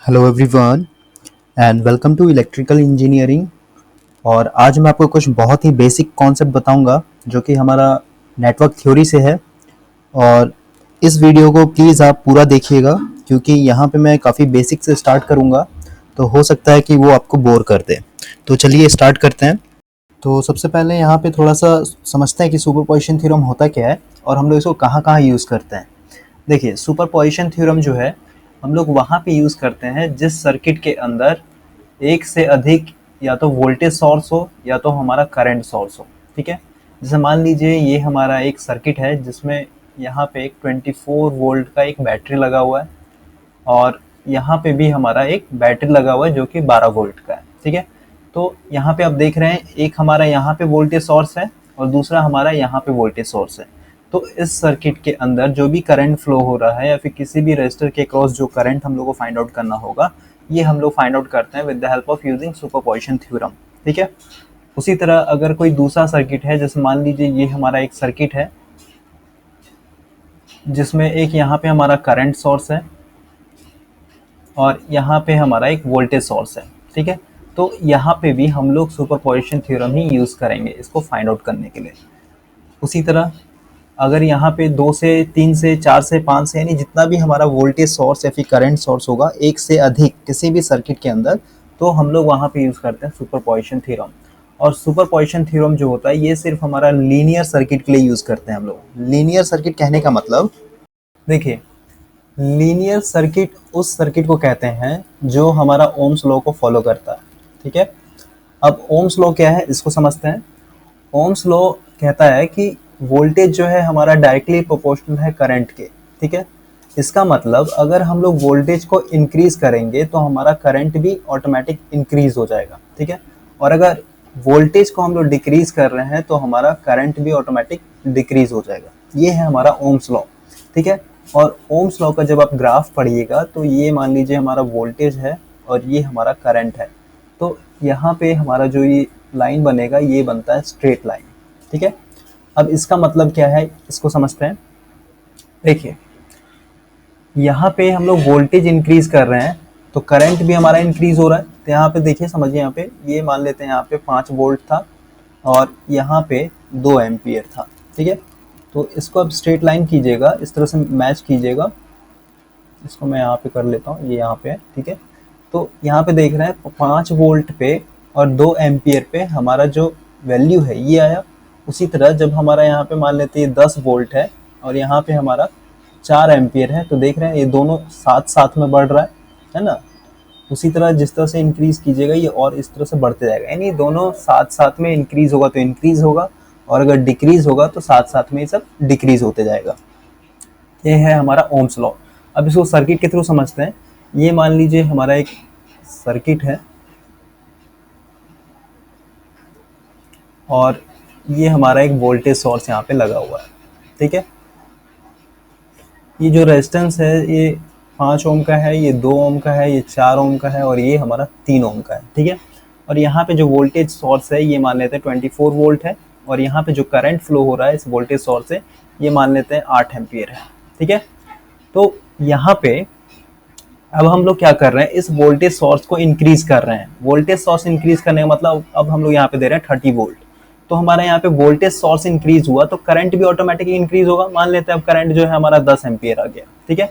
Hello everyone and welcome to electrical engineering. और आज मैं आपको कुछ बहुत ही बेसिक कॉन्सेप्ट बताऊंगा जो कि हमारा नेटवर्क थ्योरी से है। और इस वीडियो को प्लीज़ आप पूरा देखिएगा क्योंकि यहाँ पे मैं काफ़ी बेसिक से स्टार्ट करूँगा, तो हो सकता है कि वो आपको बोर कर दे। तो चलिए स्टार्ट करते हैं। तो सबसे पहले यहाँ पे थोड़ा सा समझते हैं कि सुपरपोजिशन थ्योरम होता क्या है और हम लोग इसको कहाँ कहाँ यूज़ करते हैं। देखिए, सुपरपोजिशन थ्योरम जो है हम लोग वहाँ पे यूज़ करते हैं जिस सर्किट के अंदर एक से अधिक या तो वोल्टेज सोर्स हो या तो हमारा करंट सोर्स हो। ठीक है, जैसे मान लीजिए ये हमारा एक सर्किट है जिसमें यहाँ पे एक 24 वोल्ट का एक बैटरी लगा हुआ है और यहाँ पे भी हमारा एक बैटरी लगा हुआ है जो कि 12 वोल्ट का है। ठीक है, तो यहाँ पे आप देख रहे हैं एक हमारा यहाँ पे वोल्टेज सोर्स है और दूसरा हमारा यहाँ पे वोल्टेज सोर्स है। तो इस सर्किट के अंदर जो भी करंट फ्लो हो रहा है या फिर किसी भी रेजिस्टर के क्रॉस जो करंट हम लोग को फाइंड आउट करना होगा, ये हम लोग फाइंड आउट करते हैं with the help of using superposition theorem. ठीक है, उसी तरह अगर कोई दूसरा सर्किट है, जैसे मान लीजिए ये हमारा एक सर्किट है जिसमें एक यहाँ पे हमारा करंट सोर्स है और यहाँ पे हमारा एक वोल्टेज सोर्स है। ठीक है, तो यहाँ पे भी हम लोग सुपरपोजिशन थ्योरम ही यूज़ करेंगे इसको फाइंड आउट करने के लिए। उसी तरह अगर यहाँ पे 2 से 3 से 4 से 5 से यानी जितना भी हमारा वोल्टेज सोर्स या फिर करंट सोर्स होगा एक से अधिक किसी भी सर्किट के अंदर, तो हम लोग वहाँ पे यूज़ करते हैं सुपरपोजिशन थ्योरम। और सुपरपोजिशन थ्योरम जो होता है ये सिर्फ हमारा लीनियर सर्किट के लिए यूज़ करते हैं हम लोग। लीनियर सर्किट कहने का मतलब, देखिए, लीनियर सर्किट उस सर्किट को कहते हैं जो हमारा ओम्स लॉ को फॉलो करता है। ठीक है, अब ओम्स लॉ क्या है इसको समझते हैं। ओम्स लॉ कहता है कि वोल्टेज जो है हमारा डायरेक्टली प्रोपोर्शनल है करंट के। ठीक है, इसका मतलब अगर हम लोग वोल्टेज को इंक्रीज करेंगे तो हमारा करंट भी ऑटोमेटिक इंक्रीज हो जाएगा। ठीक है, और अगर वोल्टेज को हम लोग डिक्रीज कर रहे हैं तो हमारा करंट भी ऑटोमेटिक डिक्रीज हो जाएगा। ये है हमारा ओम्स लॉ। ठीक है, और ओम्स लॉ का जब आप ग्राफ पढ़िएगा तो ये मान लीजिए हमारा वोल्टेज है और ये हमारा करंट है, तो यहाँ पे हमारा जो ये लाइन बनेगा ये बनता है स्ट्रेट लाइन। ठीक है, अब इसका मतलब क्या है इसको समझते हैं। देखिए, यहाँ पे हम लोग वोल्टेज इंक्रीज कर रहे हैं तो करंट भी हमारा इंक्रीज हो रहा है। तो यहाँ पे देखिए, समझिए, यहाँ पे ये मान लेते हैं यहाँ पे 5 वोल्ट था और यहाँ पे 2 एम्पियर था। ठीक है, तो इसको अब स्ट्रेट लाइन कीजिएगा, इस तरह से मैच कीजिएगा। इसको मैं यहाँ पे कर लेता हूँ, ये यहाँ पे है। ठीक है, तो यहाँ पे देख रहे हैं 5 वोल्ट पे और 2 एम्पियर पे हमारा जो वैल्यू है ये आया। उसी तरह जब हमारा यहाँ पे मान लेते हैं 10 वोल्ट है और यहाँ पे हमारा 4 एम्पियर है, तो देख रहे हैं ये दोनों साथ साथ में बढ़ रहा है ना। उसी तरह जिस तरह से इंक्रीज कीजिएगा ये और इस तरह से बढ़ते जाएगा, यानी दोनों साथ साथ में इंक्रीज होगा तो इंक्रीज होगा और अगर डिक्रीज होगा तो साथ साथ में ये सब डिक्रीज होते जाएगा। ये है हमारा ओम्स लॉ। अब इसको सर्किट के थ्रू समझते हैं। ये मान लीजिए हमारा एक सर्किट है और ये हमारा एक वोल्टेज सोर्स यहाँ पे लगा हुआ है। ठीक है, ये जो रेजिस्टेंस है ये 5 ओम का है, ये 2 ओम का है, ये 4 ओम का है और ये हमारा 3 ओम का है। ठीक है, और यहाँ पे जो वोल्टेज सोर्स है ये मान लेते हैं 24 वोल्ट है और यहाँ पे जो करंट फ्लो हो रहा है इस वोल्टेज सोर्स से ये मान लेते हैं 8 एम्पियर है। ठीक है, तो यहाँ पे अब हम लोग क्या कर रहे हैं, इस वोल्टेज सोर्स को इंक्रीज कर रहे हैं। वोल्टेज सोर्स इंक्रीज करने का मतलब अब हम लोग यहाँ पे दे रहे हैं 30 वोल्ट, तो हमारा यहाँ पे वोल्टेज सोर्स इंक्रीज हुआ तो करंट भी ऑटोमेटिकली इंक्रीज होगा। मान लेते हैं अब करंट जो है हमारा 10 एम्पियर आ गया। ठीक है,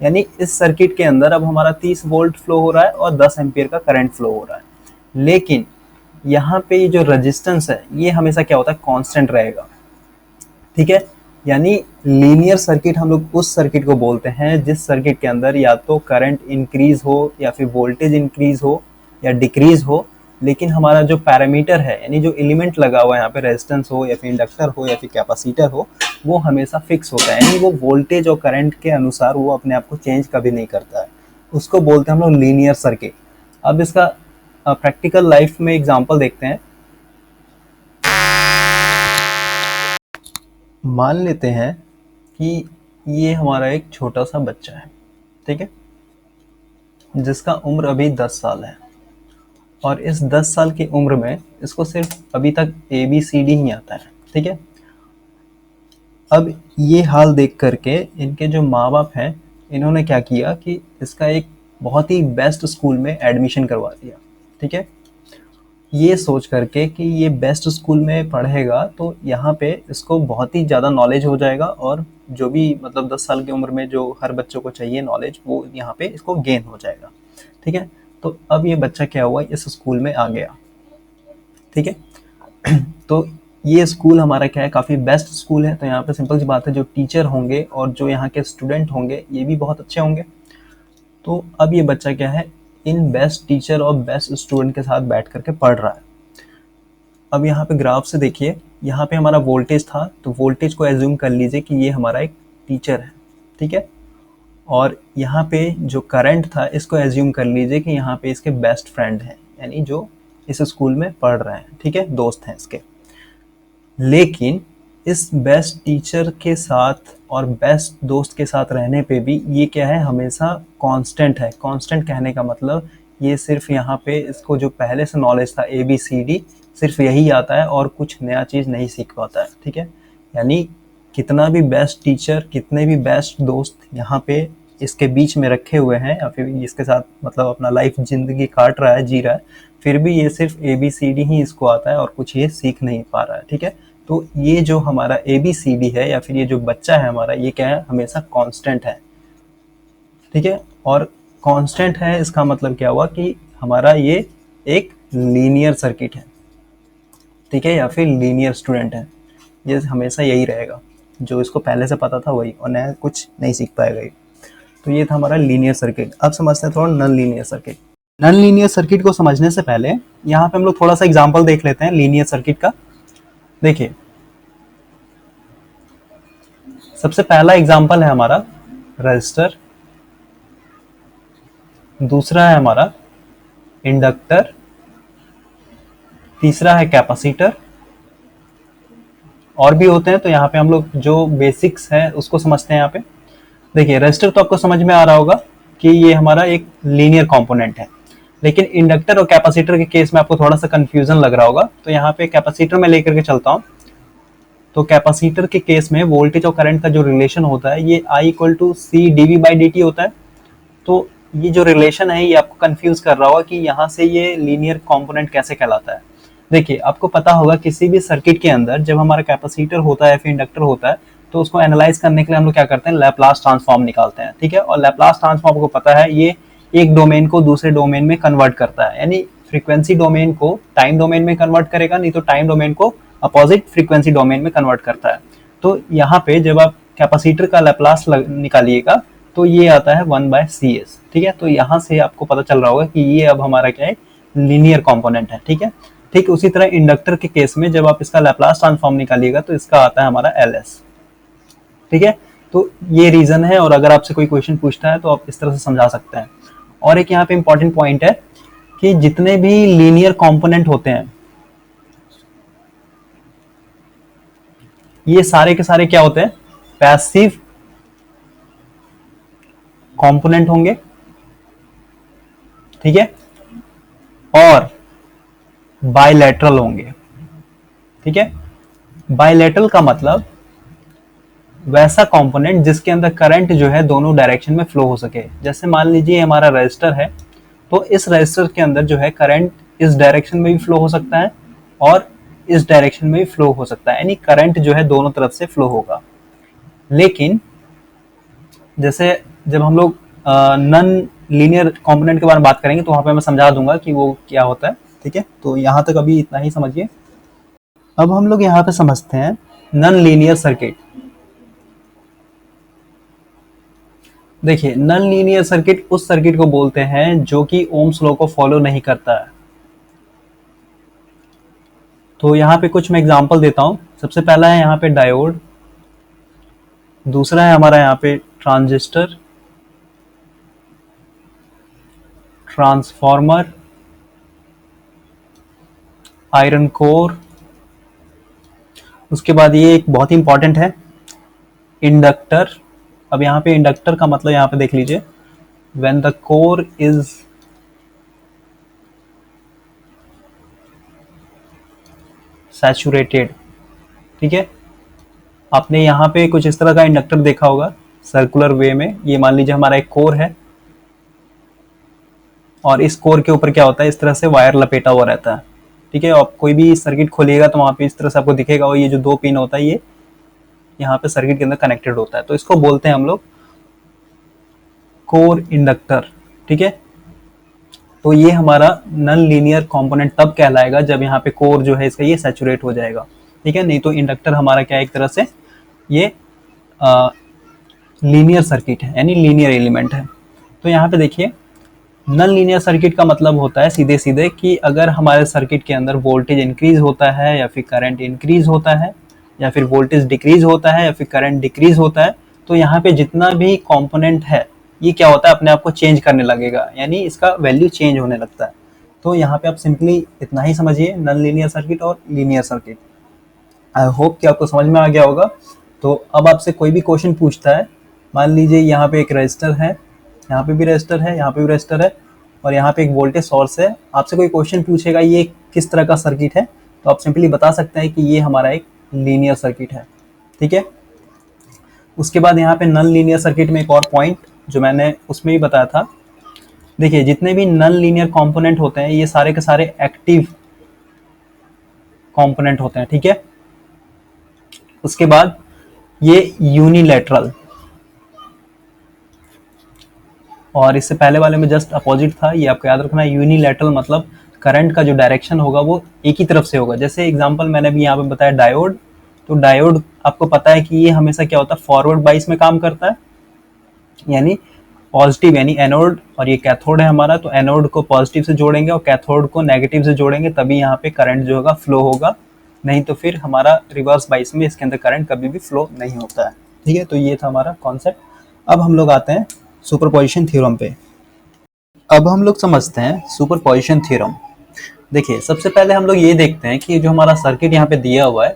यानी इस सर्किट के अंदर अब हमारा 30 वोल्ट फ्लो हो रहा है और 10 एम्पियर का करंट फ्लो हो रहा है। लेकिन यहाँ पे ये जो रेजिस्टेंस है ये हमेशा क्या होता है, कांस्टेंट रहेगा। ठीक है, यानी लीनियर सर्किट हम लोग उस सर्किट को बोलते हैं जिस सर्किट के अंदर या तो करंट इंक्रीज हो या फिर वोल्टेज इंक्रीज हो या डिक्रीज हो, लेकिन हमारा जो पैरामीटर है यानी जो एलिमेंट लगा हुआ है यहाँ पे, रेजिस्टेंस हो या फिर इंडक्टर हो या फिर कैपेसिटर हो, वो हमेशा फिक्स होता है, यानी वो वोल्टेज और करंट के अनुसार वो अपने आप को चेंज कभी नहीं करता है। उसको बोलते हैं हम लोग लीनियर सर्किट। अब इसका प्रैक्टिकल लाइफ में एग्जांपल देखते हैं। मान लेते हैं कि ये हमारा एक छोटा सा बच्चा है। ठीक है, जिसका उम्र अभी 10 साल है और इस 10 साल की उम्र में इसको सिर्फ अभी तक ABCD ही आता है। ठीक है, अब ये हाल देख करके इनके जो माँ बाप हैं इन्होंने क्या किया कि इसका एक बहुत ही बेस्ट स्कूल में एडमिशन करवा दिया, ठीक है। ये सोच करके कि ये बेस्ट स्कूल में पढ़ेगा तो यहाँ पे इसको बहुत ही ज़्यादा नॉलेज हो जाएगा, और जो भी मतलब 10 साल की उम्र में जो हर बच्चों को चाहिए नॉलेज, वो यहाँ पे इसको गेन हो जाएगा, ठीक है। तो अब ये बच्चा क्या हुआ, इस स्कूल में आ गया, ठीक है। तो ये स्कूल हमारा क्या है, काफ़ी बेस्ट स्कूल है। तो यहाँ पे सिंपल सी बात है, जो टीचर होंगे और जो यहाँ के स्टूडेंट होंगे ये भी बहुत अच्छे होंगे। तो अब ये बच्चा क्या है, इन बेस्ट टीचर और बेस्ट स्टूडेंट के साथ बैठ करके पढ़ रहा है। अब यहाँ पे ग्राफ से देखिए, यहाँ पे हमारा वोल्टेज था, तो वोल्टेज को एज्यूम कर लीजिए कि ये हमारा एक टीचर है, ठीक है। और यहाँ पे जो करंट था, इसको एज्यूम कर लीजिए कि यहाँ पे इसके बेस्ट फ्रेंड हैं, यानी जो इस स्कूल में पढ़ रहे हैं, ठीक है, दोस्त हैं इसके। लेकिन इस बेस्ट टीचर के साथ और बेस्ट दोस्त के साथ रहने पे भी ये क्या है, हमेशा कांस्टेंट है। कांस्टेंट कहने का मतलब ये सिर्फ यहाँ पे इसको जो पहले से नॉलेज था ABCD, सिर्फ यही आता है और कुछ नया चीज़ नहीं सीख पाता है, ठीक है। यानी कितना भी बेस्ट टीचर, कितने भी बेस्ट दोस्त यहाँ पे इसके बीच में रखे हुए हैं या फिर इसके साथ मतलब अपना लाइफ ज़िंदगी काट रहा है, जी रहा है, फिर भी ये सिर्फ ABCD ही इसको आता है और कुछ ये सीख नहीं पा रहा है, ठीक है। तो ये जो हमारा ABCD है या फिर ये जो बच्चा है हमारा, ये क्या है, हमेशा कांस्टेंट है, ठीक है। और कांस्टेंट है इसका मतलब क्या हुआ कि हमारा ये एक लीनियर सर्किट है, ठीक है, या फिर लीनियर स्टूडेंट है। ये हमेशा यही रहेगा, जो इसको पहले से पता था वही, और नया कुछ नहीं सीख पाएगा ये। तो ये था हमारा लीनियर सर्किट। अब समझते हैं थोड़ा non linear circuit. Non linear circuit को समझने से पहले यहाँ पे हम लोग थोड़ा सा एग्जांपल देख लेते हैं लीनियर सर्किट का। देखिए, सबसे पहला एग्जांपल है हमारा रेजिस्टर, दूसरा है हमारा इंडक्टर, तीसरा है कैपेसिटर, और भी होते हैं। तो यहाँ पे हम लोग जो बेसिक्स है उसको समझते हैं। यहाँ पे देखिए, रेजिस्टर तो आपको समझ में आ रहा होगा कि ये हमारा एक लीनियर कंपोनेंट है, लेकिन इंडक्टर और कैपेसिटर के केस में आपको थोड़ा सा कंफ्यूजन लग रहा होगा। तो यहाँ पे कैपेसिटर में लेकर के चलता हूँ। तो कैपेसिटर के केस में वोल्टेज और करंट का जो रिलेशन होता है, ये I = C/dV/dt होता है। तो ये जो रिलेशन है, ये आपको कंफ्यूज कर रहा होगा कि यहाँ से ये लीनियर कंपोनेंट कैसे कहलाता है। देखिए, आपको पता होगा किसी भी सर्किट के अंदर जब हमारा कैपेसिटर होता है फिर इंडक्टर होता है, तो उसको एनालाइज करने के लिए हम लोग क्या करते हैं, लैप्लास ट्रांसफॉर्म निकालते हैं, ठीक है। और लैप्लास ट्रांसफॉर्म को पता है, ये एक डोमेन को दूसरे डोमेन में कन्वर्ट करता है, यानी फ्रीक्वेंसी डोमेन को टाइम डोमेन में कन्वर्ट करेगा, नहीं तो टाइम डोमेन को अपोजिट फ्रीक्वेंसी डोमेन में कन्वर्ट करता है। तो यहाँ पे जब आप कैपेसिटर का लैप्लास निकालिएगा तो ये आता है 1/CS, ठीक है। तो यहाँ से आपको पता चल रहा होगा कि ये अब हमारा क्या है, लीनियर कंपोनेंट है, ठीक है। ठीक उसी तरह इंडक्टर के केस में जब आप इसका लैप्लास ट्रांसफॉर्म निकालिएगा तो इसका आता है हमारा LS, ठीक है। तो ये रीजन है, और अगर आपसे कोई क्वेश्चन पूछता है तो आप इस तरह से समझा सकते हैं। और एक यहाँ पे इंपॉर्टेंट पॉइंट है कि जितने भी लीनियर कंपोनेंट होते हैं, ये सारे के सारे क्या होते हैं, पैसिव कंपोनेंट होंगे, ठीक है, और बायलैटरल होंगे, ठीक है। बायलैटरल का मतलब वैसा कंपोनेंट जिसके अंदर करंट जो है दोनों डायरेक्शन में फ्लो हो सके। जैसे मान लीजिए हमारा रेजिस्टर है, तो इस रेजिस्टर के अंदर जो है करंट इस डायरेक्शन में भी फ्लो हो सकता है और इस डायरेक्शन में भी फ्लो हो सकता है, यानी करंट जो है दोनों तरफ से फ्लो होगा। लेकिन जैसे जब हम लोग नॉन लीनियर कंपोनेंट के बारे में बात करेंगे तो वहां पे मैं समझा दूंगा कि वो क्या होता है, ठीक है। तो यहाँ तक अभी इतना ही समझिए। अब हम लोग यहाँ पे समझते हैं नॉन लीनियर सर्किट। देखिए, नॉन लीनियर सर्किट उस सर्किट को बोलते हैं जो कि ओम्स लॉ को फॉलो नहीं करता है। तो यहाँ पे कुछ मैं एग्जांपल देता हूँ। सबसे पहला है यहाँ पे डायोड, दूसरा है हमारा यहाँ पे ट्रांजिस्टर, ट्रांसफॉर्मर, आयरन कोर, उसके बाद ये एक बहुत ही इंपॉर्टेंट है इंडक्टर। अब यहाँ पे इंडक्टर का मतलब यहाँ पे देख लीजिए, when the core is saturated, ठीक है। आपने यहाँ पे कुछ इस तरह का इंडक्टर देखा होगा सर्कुलर वे में। ये मान लीजिए हमारा एक कोर है, और इस कोर के ऊपर क्या होता है, इस तरह से वायर लपेटा हुआ रहता है। ठीक है, आप कोई भी सर्किट खोलिएगा तो वहाँ पे इस तरह से आपको दिखेगा, और ये जो 2 पिन होता है ये यहाँ पे सर्किट के अंदर कनेक्टेड होता है। तो इसको बोलते हैं हम लोग कोर इंडक्टर। ठीक है, तो ये हमारा नॉन लीनियर कंपोनेंट तब कहलाएगा जब यहाँ पे कोर जो है इसका ये सैचुरेट हो जाएगा। ठीक है, नहीं तो इंडक्टर हमारा क्या है, एक तरह से ये लीनियर सर्किट है, यानी लीनियर एलिमेंट है। तो यहाँ पे देखिए, नॉन लीनियर सर्किट का मतलब होता है सीधे सीधे कि अगर हमारे सर्किट के अंदर वोल्टेज इंक्रीज होता है या फिर करंट इंक्रीज होता है, या फिर वोल्टेज डिक्रीज होता है या फिर करंट डिक्रीज होता है, तो यहाँ पे जितना भी कंपोनेंट है ये क्या होता है, अपने आप को चेंज करने लगेगा, यानी इसका वैल्यू चेंज होने लगता है। तो यहाँ पे आप सिंपली इतना ही समझिए, नॉन लीनियर सर्किट और लीनियर सर्किट। आई होप कि आपको समझ में आ गया होगा। तो अब आपसे कोई भी क्वेश्चन पूछता है, मान लीजिए यहाँ पे एक रजिस्टर है, यहाँ पे भी रजिस्टर है, यहाँ पे भी रजिस्टर है, और यहाँ पे एक वोल्टेज सोर्स है, आपसे कोई क्वेश्चन पूछेगा ये किस तरह का सर्किट है, तो आप सिंपली बता सकते हैं कि ये हमारा एक लीनियर सर्किट है। ठीक है, उसके बाद यहाँ पे नॉन लीनियर सर्किट में एक और पॉइंट जो मैंने उसमें भी बताया था, देखिए जितने भी नॉन लीनियर कंपोनेंट होते हैं ये सारे के सारे एक्टिव कंपोनेंट होते हैं। ठीक है, उसके बाद ये यूनिलैटरल, और इससे पहले वाले में जस्ट अपोजिट था, ये आपको याद रखना है। यूनिलैटरल मतलब करंट का जो डायरेक्शन होगा वो एक ही तरफ से होगा। जैसे एग्जांपल मैंने भी यहाँ पे बताया डायोड, तो डायोड आपको पता है कि ये हमेशा क्या होता है, फॉरवर्ड बाइस में काम करता है, यानी पॉजिटिव, यानी एनोड और ये कैथोड है हमारा, तो एनोड को पॉजिटिव से जोड़ेंगे और कैथोड को नेगेटिव से जोड़ेंगे, तभी यहाँ पे करंट जो होगा फ्लो होगा, नहीं तो फिर हमारा रिवर्स बाइस में इसके अंदर करंट कभी भी फ्लो नहीं होता है। ठीक है, तो ये था हमारा कॉन्सेप्ट। अब हम लोग आते हैं सुपरपोजिशन थ्योरम पे। अब हम लोग समझते हैं सुपरपोजिशन थ्योरम। देखिए सबसे पहले हम लोग ये देखते हैं कि जो हमारा सर्किट यहाँ पे दिया हुआ है,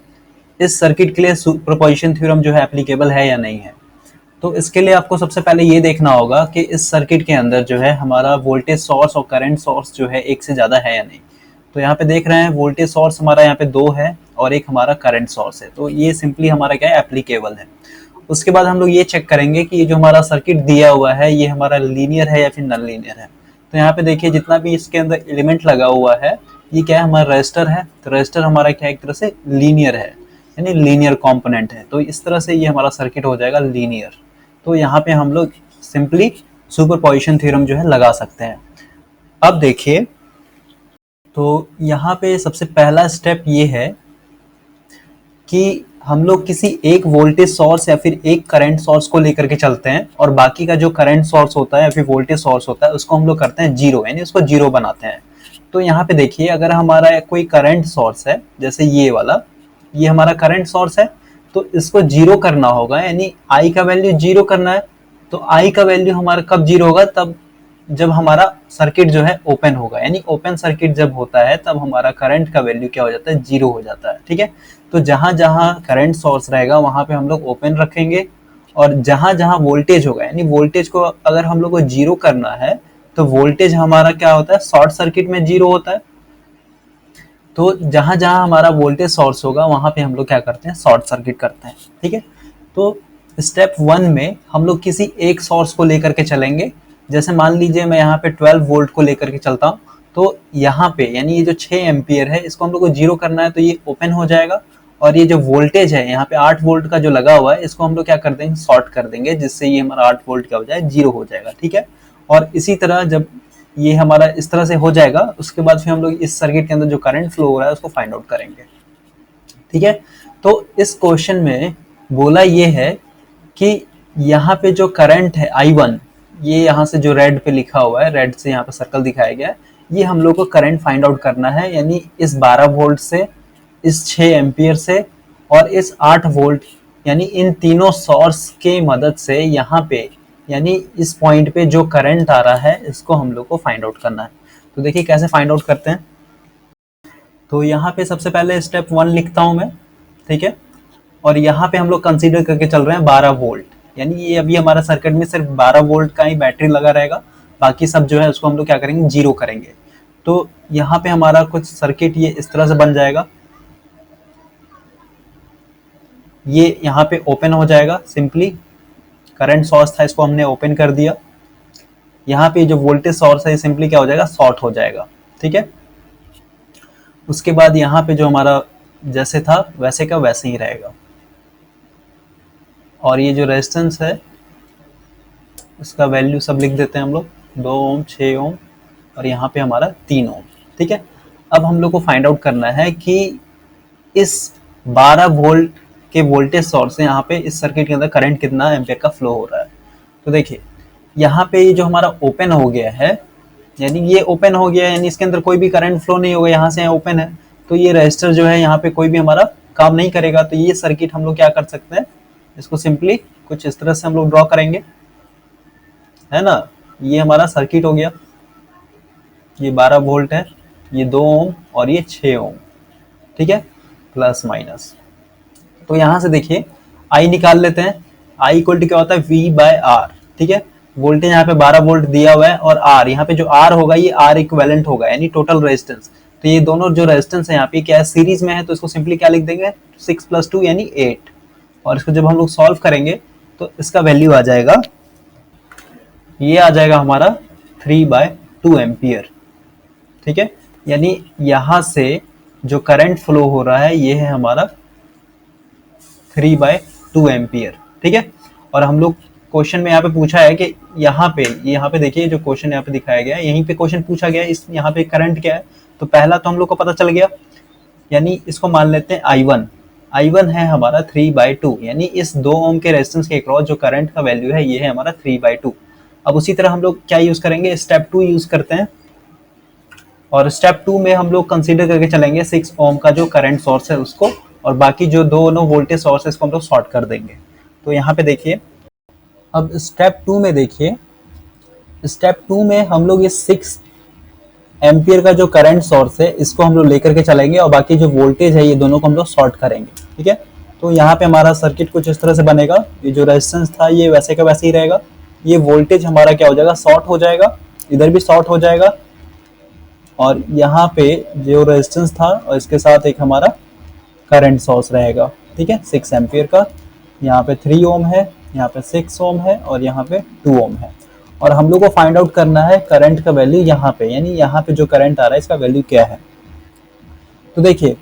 इस सर्किट के लिए सुपरपोजिशन थ्योरम जो है एप्लीकेबल है या नहीं है। तो इसके लिए आपको सबसे पहले ये देखना होगा कि इस सर्किट के अंदर जो है हमारा वोल्टेज सोर्स और करंट सोर्स जो है एक से ज़्यादा है या नहीं। तो यहाँ पे देख रहे हैं वोल्टेज सोर्स हमारा यहाँ पे 2 है और एक हमारा करंट सोर्स है, तो ये सिंपली हमारा क्या है, एप्लीकेबल है। उसके बाद हम लोग ये चेक करेंगे कि ये जो हमारा सर्किट दिया हुआ है ये हमारा लीनियर है या फिर नॉन लीनियर है। तो यहाँ पे देखिए जितना भी इसके अंदर एलिमेंट लगा हुआ है ये क्या है, हमारा रजिस्टर है। तो रजिस्टर हमारा क्या है, एक तरह से लीनियर है, यानी लीनियर कंपोनेंट है। तो इस तरह से ये हमारा सर्किट हो जाएगा लीनियर। तो यहाँ पे हम लोग सिंपली सुपरपोजिशन थ्योरम जो है लगा सकते हैं। अब देखिए, तो यहाँ पे सबसे पहला स्टेप ये है कि हम लोग किसी एक वोल्टेज सोर्स या फिर एक करंट सोर्स को लेकर के चलते हैं, और बाकी का जो करंट सोर्स होता है या फिर वोल्टेज सोर्स होता है उसको हम लोग करते हैं जीरो, यानी उसको जीरो बनाते हैं। तो यहाँ पे देखिए, अगर हमारा कोई करंट सोर्स है, जैसे ये वाला, ये हमारा करंट सोर्स है, तो इसको जीरो करना होगा, यानी आई का वैल्यू जीरो करना है। तो आई का वैल्यू हमारा कब जीरो होगा, तब जब हमारा सर्किट जो है ओपन होगा, यानी ओपन सर्किट जब होता है तब हमारा करंट का वैल्यू क्या हो जाता है, जीरो हो जाता है। ठीक है, तो जहां जहां करंट सोर्स रहेगा वहां पे हम लोग ओपन रखेंगे, और जहां जहां वोल्टेज होगा, यानी वोल्टेज को अगर हम लोग को जीरो करना है तो वोल्टेज हमारा क्या होता है, शॉर्ट सर्किट में जीरो होता है। तो जहां जहां हमारा वोल्टेज सोर्स होगा वहां पे हम लोग क्या करते हैं, शॉर्ट सर्किट करते हैं। ठीक है, तो स्टेप 1 में हम लोग किसी एक सोर्स को लेकर के चलेंगे। जैसे मान लीजिए मैं यहाँ पे 12 वोल्ट को लेकर के चलता हूँ, तो यहाँ पे यानी ये जो 6 एम्पियर है इसको हम लोग को जीरो करना है, तो ये ओपन हो जाएगा। और ये जो वोल्टेज है यहाँ पे 8 वोल्ट का जो लगा हुआ है इसको हम लोग क्या कर देंगे, शॉर्ट कर देंगे, जिससे ये हमारा 8 वोल्ट क्या हो जाए, जीरो हो जाएगा। ठीक है, और इसी तरह जब ये हमारा इस तरह से हो जाएगा, उसके बाद फिर हम लोग इस सर्किट के अंदर जो करंट फ्लो हो रहा है उसको फाइंड आउट करेंगे। ठीक है, तो इस क्वेश्चन में बोला ये है कि यहाँ पे जो करंट है I1, ये यहाँ से जो रेड पे लिखा हुआ है, रेड से यहाँ पे सर्कल दिखाया गया है, ये हम लोग को करंट फाइंड आउट करना है, यानी इस 12 वोल्ट से, इस 6 एम्पियर से और इस 8 वोल्ट, यानी इन तीनों सोर्स के मदद से यहाँ पे, यानी इस पॉइंट पे जो करंट आ रहा है इसको हम लोग को फाइंड आउट करना है। तो देखिए कैसे फाइंड आउट करते हैं। तो यहाँ पे सबसे पहले स्टेप 1 लिखता हूँ मैं। ठीक है, और यहाँ पे हम लोग कंसीडर करके चल रहे हैं 12 वोल्ट, यानी ये अभी हमारा सर्किट में सिर्फ 12 वोल्ट का ही बैटरी लगा रहेगा, बाकी सब जो है उसको हम लोग क्या करेंगे, जीरो करेंगे। तो यहाँ पे हमारा कुछ सर्किट ये इस तरह से बन जाएगा, ये यहाँ पे ओपन हो जाएगा, सिंपली करंट सोर्स था इसको हमने ओपन कर दिया। यहाँ पे जो वोल्टेज सोर्स है सिंपली क्या हो जाएगा, शॉर्ट हो जाएगा। ठीक है, उसके बाद यहाँ पे जो हमारा जैसे था वैसे का वैसे ही रहेगा, और ये जो रेजिस्टेंस है इसका वैल्यू सब लिख देते हैं हम लोग, 2 ओम, 6 ओम और यहाँ पे हमारा 3 ओम। ठीक है, अब हम लोग को फाइंड आउट करना है कि इस 12 वोल्ट के वोल्टेज सोर्स से यहाँ पे इस सर्किट के अंदर करंट कितना एम्पियर का फ्लो हो रहा है। तो देखिए यहाँ पे ये जो हमारा ओपन हो गया है, यानी ये ओपन हो गया है, यानी इसके अंदर कोई भी करंट फ्लो नहीं होगा, यहाँ से ओपन है, तो ये रजिस्टर जो है यहाँ पे कोई भी हमारा काम नहीं करेगा। तो ये सर्किट हम लोग क्या कर सकते हैं, इसको सिंपली कुछ इस तरह से हम लोग ड्रॉ करेंगे, है ना। ये हमारा सर्किट हो गया, ये 12 वोल्ट है, ये 2 ओम और ये 6 ओम। ठीक है, प्लस माइनस। तो यहां से देखिए आई निकाल लेते हैं। आई इक्वल टू क्या होता है, V बाय आर। ठीक है, वोल्टेज यहाँ पे 12 वोल्ट दिया हुआ है और आर यहाँ पे जो आर होगा ये आर इक्विवेलेंट होगा, यानी टोटल रेजिस्टेंस। तो ये दोनों जो रेजिस्टेंस है यहाँ पे क्या है, सीरीज में है, तो इसको सिंपली क्या लिख देंगे, 6 + 2 यानी 8। और इसको जब हम लोग सॉल्व करेंगे तो इसका वैल्यू आ जाएगा, ये आ जाएगा हमारा 3/2 एम्पियर। ठीक है, यानी यहां से जो करंट फ्लो हो रहा है ये है हमारा 3/2 एम्पियर। ठीक है, और हम लोग क्वेश्चन में यहाँ पे पूछा है कि यहाँ पे देखिए जो क्वेश्चन यहाँ पे दिखाया गया है, यहीं पे क्वेश्चन पूछा गया है, इस यहाँ पे करंट क्या है। तो पहला तो हम लोग को पता चल गया, यानी इसको मान लेते हैं I1। I1 है हमारा 3/2, यानी इस 2 ओम के रेजिस्टेंस के अक्रॉस जो करंट का वैल्यू है ये है हमारा 3/2। अब उसी तरह हम लोग क्या यूज करेंगे, स्टेप 2 यूज करते हैं, और स्टेप 2 में हम लोग कंसीडर करके चलेंगे 6 ओम का जो करंट सोर्स है उसको, और बाकी जो दोनों वोल्टेज सोर्स है इसको हम लोग शॉर्ट कर देंगे। तो यहाँ पे देखिए, अब स्टेप 2 में देखिए, स्टेप 2 में हम लोग ये 6 एम्पियर का जो करंट सोर्स है इसको हम लोग लेकर के चलेंगे, और बाकी जो वोल्टेज है ये दोनों को हम लोग शॉर्ट करेंगे। ठीक है, तो यहाँ पे हमारा सर्किट कुछ इस तरह से बनेगा, ये जो रेजिस्टेंस था ये वैसे का वैसे ही रहेगा, ये वोल्टेज हमारा क्या हो जाएगा, शॉर्ट हो जाएगा, इधर भी शॉर्ट हो जाएगा, और यहाँ पे जो रेजिस्टेंस था और इसके साथ एक हमारा करंट सोर्स रहेगा। ठीक है, 6 एम्पियर का, यहाँ पे 3 ओम है, यहाँ पे 6 ओम है और यहाँ पे 2 ओम है। और हम लोग को फाइंड आउट करना है करंट का वैल्यू यहाँ पे, यानी यहाँ पे जो करंट आ रहा है इसका वैल्यू क्या है। तो देखिए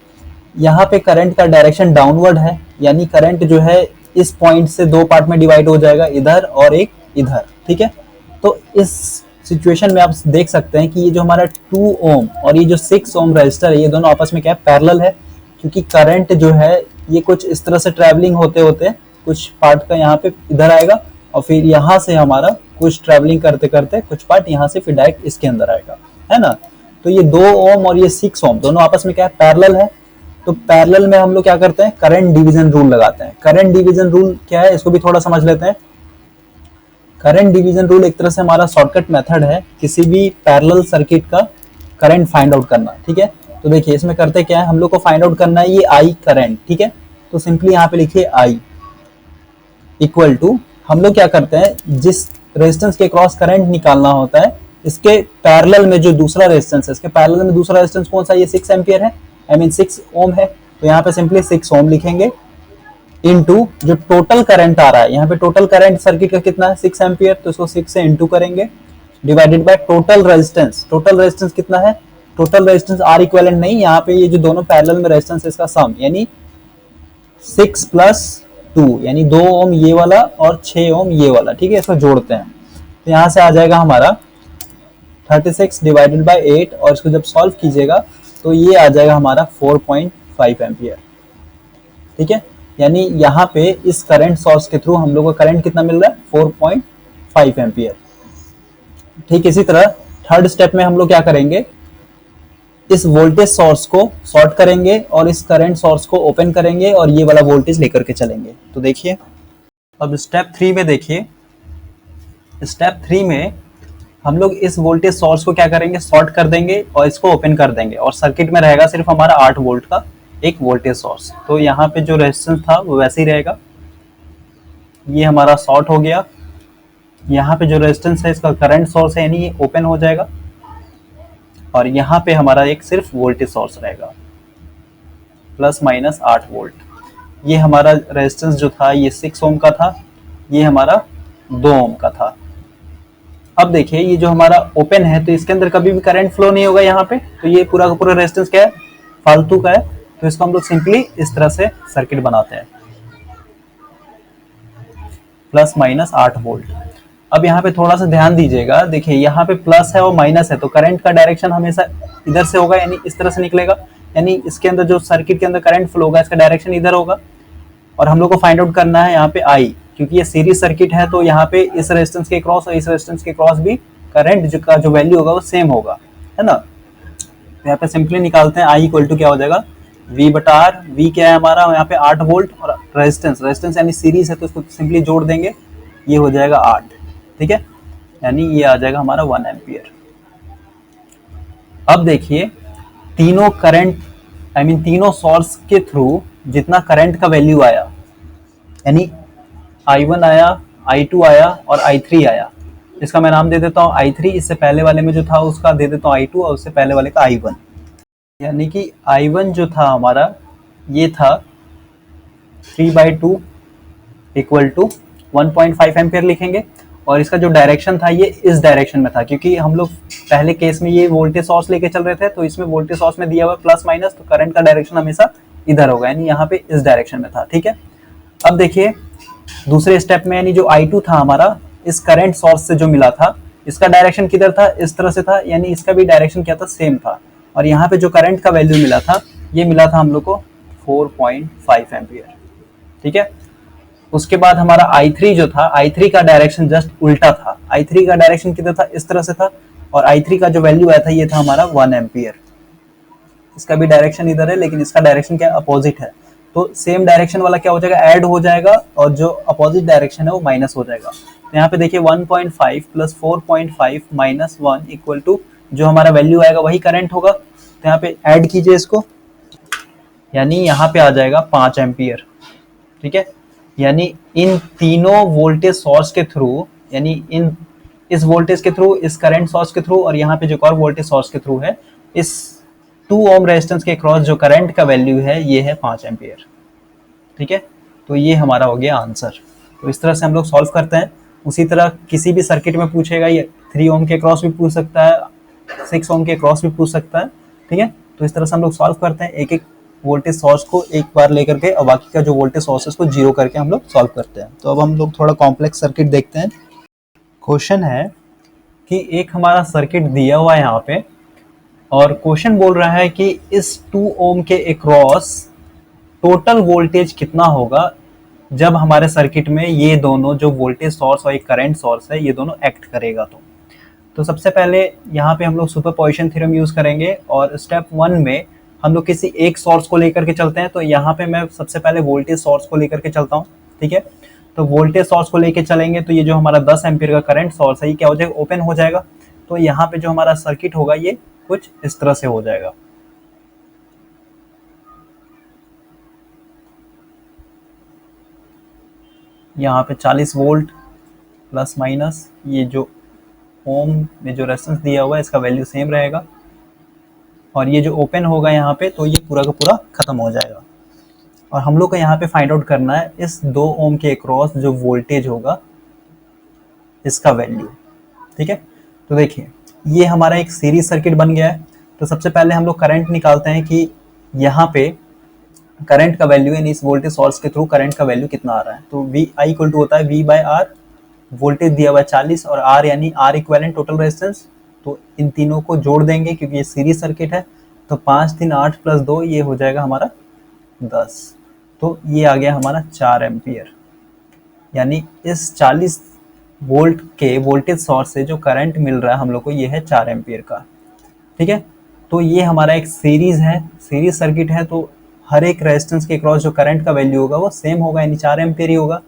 यहाँ पे करंट का डायरेक्शन डाउनवर्ड है, यानी करंट जो है इस पॉइंट से 2 पार्ट में डिवाइड हो जाएगा, इधर और एक इधर। ठीक है, तो इस सिचुएशन में आप देख सकते हैं कि ये जो हमारा 2 ओम और ये जो 6 ओम रजिस्टर है ये दोनों आपस में क्या है, पैरेलल है, क्योंकि करंट जो है ये कुछ इस तरह से ट्रैवलिंग होते होते कुछ पार्ट का यहाँ पे इधर आएगा, और फिर यहाँ से हमारा कुछ ट्रैवलिंग करते करते कुछ पार्ट यहाँ से फिर डायरेक्ट इसके अंदर आएगा, है ना। तो ये 2 ओम और ये 6 ओम दोनों आपस में क्या है, पैरेलल है। तो पैरेलल में हम लोग क्या करते हैं, करंट डिवीजन रूल लगाते हैं। करंट डिवीजन रूल क्या है, इसको भी थोड़ा समझ लेते हैं। करंट डिवीजन रूल एक तरह से हमारा शॉर्टकट मेथड है किसी भी पैरेलल सर्किट का करंट फाइंड आउट करना। ठीक है, तो देखिए इसमें करते क्या है, हम लोग को फाइंड आउट करना है ये आई करंट। ठीक है, तो सिंपली यहाँ पे लिखिए आई इक्वल टू, हम लोग क्या करते हैं, जिस रेजिस्टेंस के क्रॉस करंट निकालना होता है इसके पैरेलल में जो दूसरा रेजिस्टेंस है, इसके पैरेलल में दूसरा रेजिस्टेंस कौन सा, ये 6 एम्पियर है, आई मीन 6 ओम है। तो यहाँ पे सिंपली 6 ओम लिखेंगे इनटू जो टोटल करंट आ रहा है, यहाँ पे टोटल करंट सर्किट का कितना है, 6 एम्पियर, तो इसको 6 से इनटू करेंगे, divided by total resistance. Total resistance कितना है, टोटल रेजिस्टेंस आर इक्विवेलेंट नहीं, यहाँ पे ये जो दोनों पैरेलल में रेजिस्टेंस है इसका सम, यानी 6 + 2 यानी 2 ओम ये वाला और 6 ओम ये वाला। ठीक है, इसको जोड़ते हैं तो यहाँ से आ जाएगा हमारा 36 डिवाइडेड बाय 8, और इसको जब सॉल्व कीजिएगा तो ये आ जाएगा हमारा 4.5 एम्पियर। ठीक है, यानी यहाँ पे इस करंट सोर्स के थ्रू हम लोग को करंट कितना मिल रहा है, 4.5 एम्पियर। ठीक इसी तरह थर्ड स्टेप में हम लोग क्या करेंगे, इस वोल्टेज सोर्स को शॉर्ट करेंगे और इस करंट सोर्स को ओपन करेंगे और ये वाला वोल्टेज लेकर के चलेंगे। तो देखिए अब स्टेप 3 में देखिए, स्टेप 3 में हम लोग इस वोल्टेज सोर्स को क्या करेंगे, शॉर्ट कर देंगे और इसको ओपन कर देंगे, और सर्किट में रहेगा सिर्फ हमारा 8 वोल्ट का एक वोल्टेज सोर्स। तो यहाँ पे जो रेजिस्टेंस था वो वैसे ही रहेगा, ये हमारा शॉर्ट हो गया। यहाँ पे जो रेजिस्टेंस है इसका करंट सोर्स है, यानी ये ओपन हो जाएगा, और यहाँ पे हमारा एक सिर्फ वोल्टेज सोर्स रहेगा ±8 वोल्ट। ये हमारा रेजिस्टेंस जो था ये 6 ओम का था, ये हमारा 2 ओम का था। अब देखिए ये जो हमारा ओपन है तो इसके अंदर कभी भी करंट फ्लो नहीं होगा यहाँ पे, तो ये पूरा का पूरा रेजिस्टेंस क्या है, फालतू का है। तो इसको हम लोग सिंपली इस तरह से सर्किट बनाते हैं, प्लस माइनस 8 वोल्ट। अब यहाँ पे थोड़ा सा ध्यान दीजिएगा, देखिए यहाँ पे प्लस है और माइनस है, तो करंट का डायरेक्शन हमेशा इधर से होगा, यानी इस तरह से निकलेगा, यानी इसके अंदर जो सर्किट के अंदर करंट फ्लो होगा इसका डायरेक्शन इधर होगा। और हम लोग को फाइंड आउट करना है यहाँ पे आई, क्योंकि ये सीरीज सर्किट है, तो यहाँ पे इस रेजिस्टेंस के क्रॉस और इस रेजिस्टेंस के क्रॉस भी करंट का जो वैल्यू होगा वो सेम होगा, है ना। तो यहाँ पे सिंपली निकालते हैं, आई इक्वल टू क्या हो जाएगा, V बटा आर। V क्या है हमारा यहाँ पे 8 वोल्ट, और रेजिस्टेंस यानी सीरीज है तो इसको सिंपली जोड़ देंगे, ये हो जाएगा 8, ठीक है, यानी ये आ जाएगा हमारा 1 एम्पियर। अब देखिए तीनों करंट तीनों सोर्स के थ्रू जितना करंट का वैल्यू आया, यानी I1 आया, I2 आया और I3 आया, इसका मैं नाम दे देता हूँ I3, इससे पहले वाले में जो था उसका दे देता हूँ I2 और उससे पहले वाले का I1। यानी कि I1 जो था हमारा ये था 3/2 इक्वल टू 1.5 एम्पियर लिखेंगे, और इसका जो डायरेक्शन था ये इस डायरेक्शन में था, क्योंकि हम लोग पहले केस में ये वोल्टेज सोर्स लेके चल रहे थे, तो इसमें वोल्टेज सोर्स में दिया हुआ प्लस माइनस, तो करंट का डायरेक्शन हमेशा इधर होगा, यानी यहाँ पे इस डायरेक्शन में था, ठीक है। अब देखिए दूसरे स्टेप में, यानी जो I2 था हमारा इस करंट सोर्स से जो मिला था, इसका डायरेक्शन किधर था, इस तरह से था, यानी इसका भी डायरेक्शन क्या था, सेम था। और यहाँ पे जो करंट का वैल्यू मिला था, ये मिला था हम लोग को 4.5 एम्पियर, ठीक है। उसके बाद हमारा I3 जो था, I3 का डायरेक्शन जस्ट उल्टा था, I3 का डायरेक्शन किधर था, इस तरह से था, और I3 का जो वैल्यू आया था ये था हमारा 1 एम्पियर। इसका भी डायरेक्शन इधर है, लेकिन इसका डायरेक्शन क्या अपोजिट है, तो सेम डायरेक्शन वाला क्या हो जाएगा, ऐड हो जाएगा, और जो अपोजिट डायरेक्शन है वो माइनस हो जाएगा। तो यहाँ पे देखिए 1.5 प्लस 4.5 माइनस 1 इक्वल टू जो हमारा वैल्यू आएगा वही करंट होगा, तो यहाँ पे ऐड कीजिए इसको, यानी यहाँ पे आ जाएगा 5 एम्पियर, ठीक है। यानी इन तीनों वोल्टेज सोर्स के थ्रू, यानी इस वोल्टेज के थ्रू, इस करंट सोर्स के थ्रू, और यहाँ पे जो और वोल्टेज सोर्स के थ्रू है, इस 2 ओम रेजिस्टेंस के क्रॉस जो करंट का वैल्यू है ये है 5 एम्पियर, ठीक है। तो ये हमारा हो गया आंसर। तो इस तरह से हम लोग सॉल्व करते हैं। उसी तरह किसी भी सर्किट में पूछेगा, ये 3 ओम के क्रॉस भी पूछ सकता है, 6 ओम के क्रॉस भी पूछ सकता है, ठीक है। तो इस तरह से हम लोग सॉल्व करते हैं, एक एक वोल्टेज सोर्स को एक बार लेकर के, और बाकी का जो वोल्टेज सोर्स है उसको जीरो करके हम लोग सॉल्व करते हैं। तो अब हम लोग थोड़ा कॉम्प्लेक्स सर्किट देखते हैं। क्वेश्चन है कि एक हमारा सर्किट दिया हुआ है यहाँ पे, और क्वेश्चन बोल रहा है कि इस 2 ओम के अक्रॉस टोटल वोल्टेज कितना होगा जब हमारे सर्किट में ये दोनों जो वोल्टेज सोर्स और एक करंट सोर्स है ये दोनों एक्ट करेगा। तो सबसे पहले यहाँ पे हम लोग सुपरपोजिशन थ्योरम यूज करेंगे, और स्टेप 1 में हम लोग किसी एक सोर्स को लेकर के चलते हैं। तो यहाँ पे मैं सबसे पहले वोल्टेज सोर्स को लेकर के चलता हूँ, ठीक है। तो वोल्टेज सोर्स को लेकर चलेंगे तो ये जो हमारा 10 एम्पीयर का करंट सोर्स है ये क्या हो जाएगा, ओपन हो जाएगा। तो यहाँ पे जो हमारा सर्किट होगा ये कुछ इस तरह से हो जाएगा। यहाँ पे 40 वोल्ट प्लस माइनस, ये जो ओम में जो रेजिस्टेंस दिया हुआ है इसका वैल्यू सेम रहेगा, और ये जो ओपन होगा यहाँ पे तो ये पूरा का पूरा खत्म हो जाएगा। और हम लोग को यहाँ पे फाइंड आउट करना है इस 2 ओम के अक्रॉस जो वोल्टेज होगा इसका वैल्यू, ठीक है। तो देखिए ये हमारा एक सीरीज सर्किट बन गया है। तो सबसे पहले हम लोग करंट निकालते हैं कि यहाँ पे करंट का वैल्यू, यानी इस वोल्टेज सोर्स के थ्रू करंट का वैल्यू कितना आ रहा है। तो वी आई इक्वल टू होता है V बाय आर, वोल्टेज दिया हुआ है 40 और R यानी R इक्विवेलेंट टोटल रेजिस्टेंस। तो इन तीनों को जोड़ देंगे क्योंकि ये सीरीज सर्किट है। तो 5 3 8 प्लस 2 ये हो जाएगा हमारा 10। तो ये आ गया हमारा 4 एम्पियर, यानी इस 40 वोल्ट के वोल्टेज सोर्स से जो करंट मिल रहा है हम लोग को ये है 4 एम्पियर का, ठीक है। तो ये हमारा एक सीरीज है, सीरीज सर्किट है, तो हर एक रेजिस्टेंस के क्रॉस जो करंट का वैल्यू होगा वो सेम होगा, यानी 4 एम्पियर ही होगा।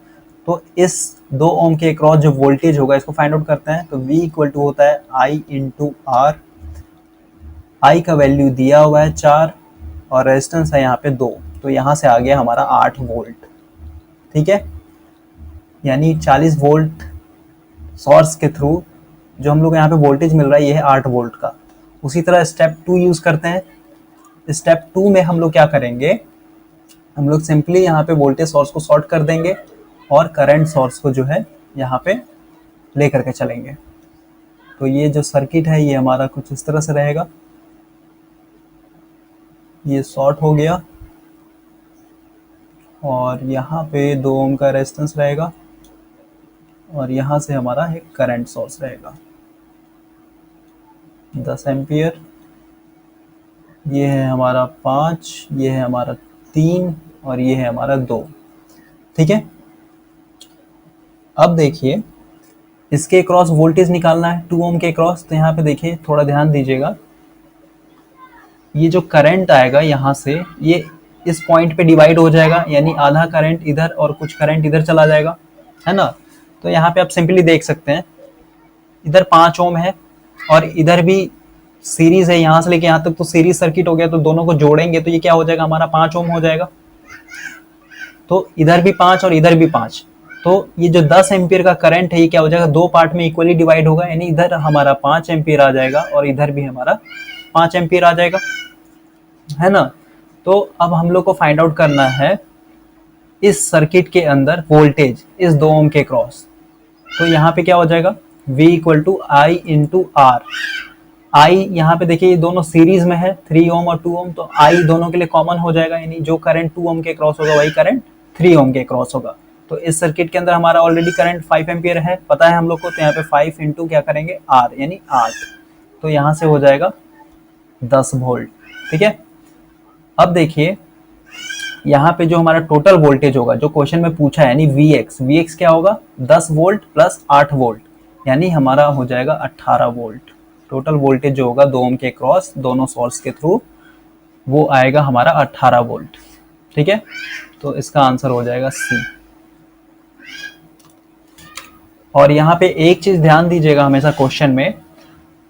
तो इस 2 ओम के क्रॉस जो वोल्टेज होगा इसको फाइंड आउट करते हैं। तो V इक्वल टू होता है I इंटू R। I का वैल्यू दिया हुआ है 4 और रेजिस्टेंस है यहाँ पे 2, तो यहाँ से आ गया हमारा 8 वोल्ट, ठीक है। यानी 40 वोल्ट सोर्स के थ्रू जो हम लोग यहाँ पे वोल्टेज मिल रहा है ये है 8 वोल्ट का। उसी तरह स्टेप 2 यूज करते हैं। स्टेप 2 में हम लोग क्या करेंगे, हम लोग सिंपली यहाँ पे वोल्टेज सोर्स को शॉर्ट कर देंगे और करंट सोर्स को जो है यहाँ पे लेकर के चलेंगे। तो ये जो सर्किट है ये हमारा कुछ इस तरह से रहेगा, ये शॉर्ट हो गया और यहाँ पे 2 ओम का रेजिस्टेंस रहेगा और यहाँ से हमारा एक करंट सोर्स रहेगा 10 एम्पियर, ये है हमारा 5, ये है हमारा 3 और ये है हमारा 2। ठीक है, अब देखिए इसके क्रॉस वोल्टेज निकालना है 2 ओम के क्रॉस। तो यहाँ पे देखिए थोड़ा ध्यान दीजिएगा, ये जो करंट आएगा यहाँ से ये इस पॉइंट पे डिवाइड हो जाएगा, यानी आधा करंट इधर और कुछ करंट इधर चला जाएगा, है ना। तो यहाँ पे आप सिंपली देख सकते हैं इधर 5 ओम है और इधर भी सीरीज है, यहाँ से लेके यहाँ तक तो सीरीज सर्किट हो गया। तो दोनों को जोड़ेंगे तो ये क्या हो जाएगा, हमारा 5 ओम हो जाएगा। तो इधर भी 5 और इधर भी 5, तो ये जो 10 एम्पियर का करंट है ये क्या हो जाएगा, 2 पार्ट में इक्वली डिवाइड होगा, यानी इधर हमारा 5 एम्पियर आ जाएगा और इधर भी हमारा 5 एम्पियर आ जाएगा, है ना। तो अब हम लोग को फाइंड आउट करना है इस सर्किट के अंदर वोल्टेज इस 2 ओम के क्रॉस। तो यहाँ पे क्या हो जाएगा, V equal to I into R. I यहाँ पे देखिए ये दोनों सीरीज में है, 3 ओम और 2 ओम, तो आई दोनों के लिए कॉमन हो जाएगा, यानी जो करंट 2 ओम के क्रॉस होगा वही करंट 3 ओम के क्रॉस होगा। तो इस सर्किट के अंदर हमारा ऑलरेडी करंट 5 एम्पियर है, पता है हम लोग को। तो यहाँ पे 5 इंटू क्या करेंगे आर, यानी 8। तो यहाँ से हो जाएगा 10 वोल्ट। ठीक है, अब देखिए यहाँ पे जो हमारा टोटल वोल्टेज होगा जो क्वेश्चन में पूछा है, यानी Vx क्या होगा, 10 वोल्ट प्लस 8 वोल्ट, यानी हमारा हो जाएगा 18 वोल्ट। टोटल वोल्टेज जो होगा 2 ओम के क्रॉस दोनों सोर्स के थ्रू वो आएगा हमारा 18 वोल्ट। ठीक है, तो इसका आंसर हो जाएगा सी। और यहाँ पे एक चीज ध्यान दीजिएगा हमेशा क्वेश्चन में,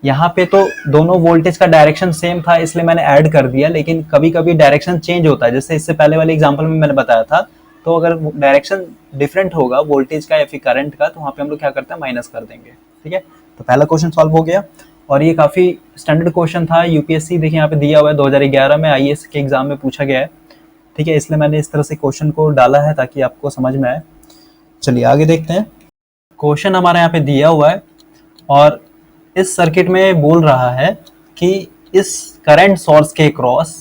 यहाँ पे तो दोनों वोल्टेज का डायरेक्शन सेम था इसलिए मैंने ऐड कर दिया, लेकिन कभी कभी डायरेक्शन चेंज होता है। जैसे इससे पहले वाले एग्जांपल में मैंने बताया था, तो अगर डायरेक्शन डिफरेंट होगा वोल्टेज का या फिर करंट का, तो वहाँ पे हम लोग क्या करते हैं, माइनस कर देंगे। ठीक है, तो पहला क्वेश्चन सॉल्व हो गया और ये काफी स्टैंडर्ड क्वेश्चन था। यूपीएससी देखिए यहाँ पे दिया हुआ है, 2011 में आईएएस के एग्जाम में पूछा गया है। ठीक है, इसलिए मैंने इस तरह से क्वेश्चन को डाला है ताकि आपको समझ में आए। चलिए आगे देखते हैं। क्वेश्चन हमारे यहाँ पे दिया हुआ है और इस सर्किट में बोल रहा है कि इस करंट सोर्स के क्रॉस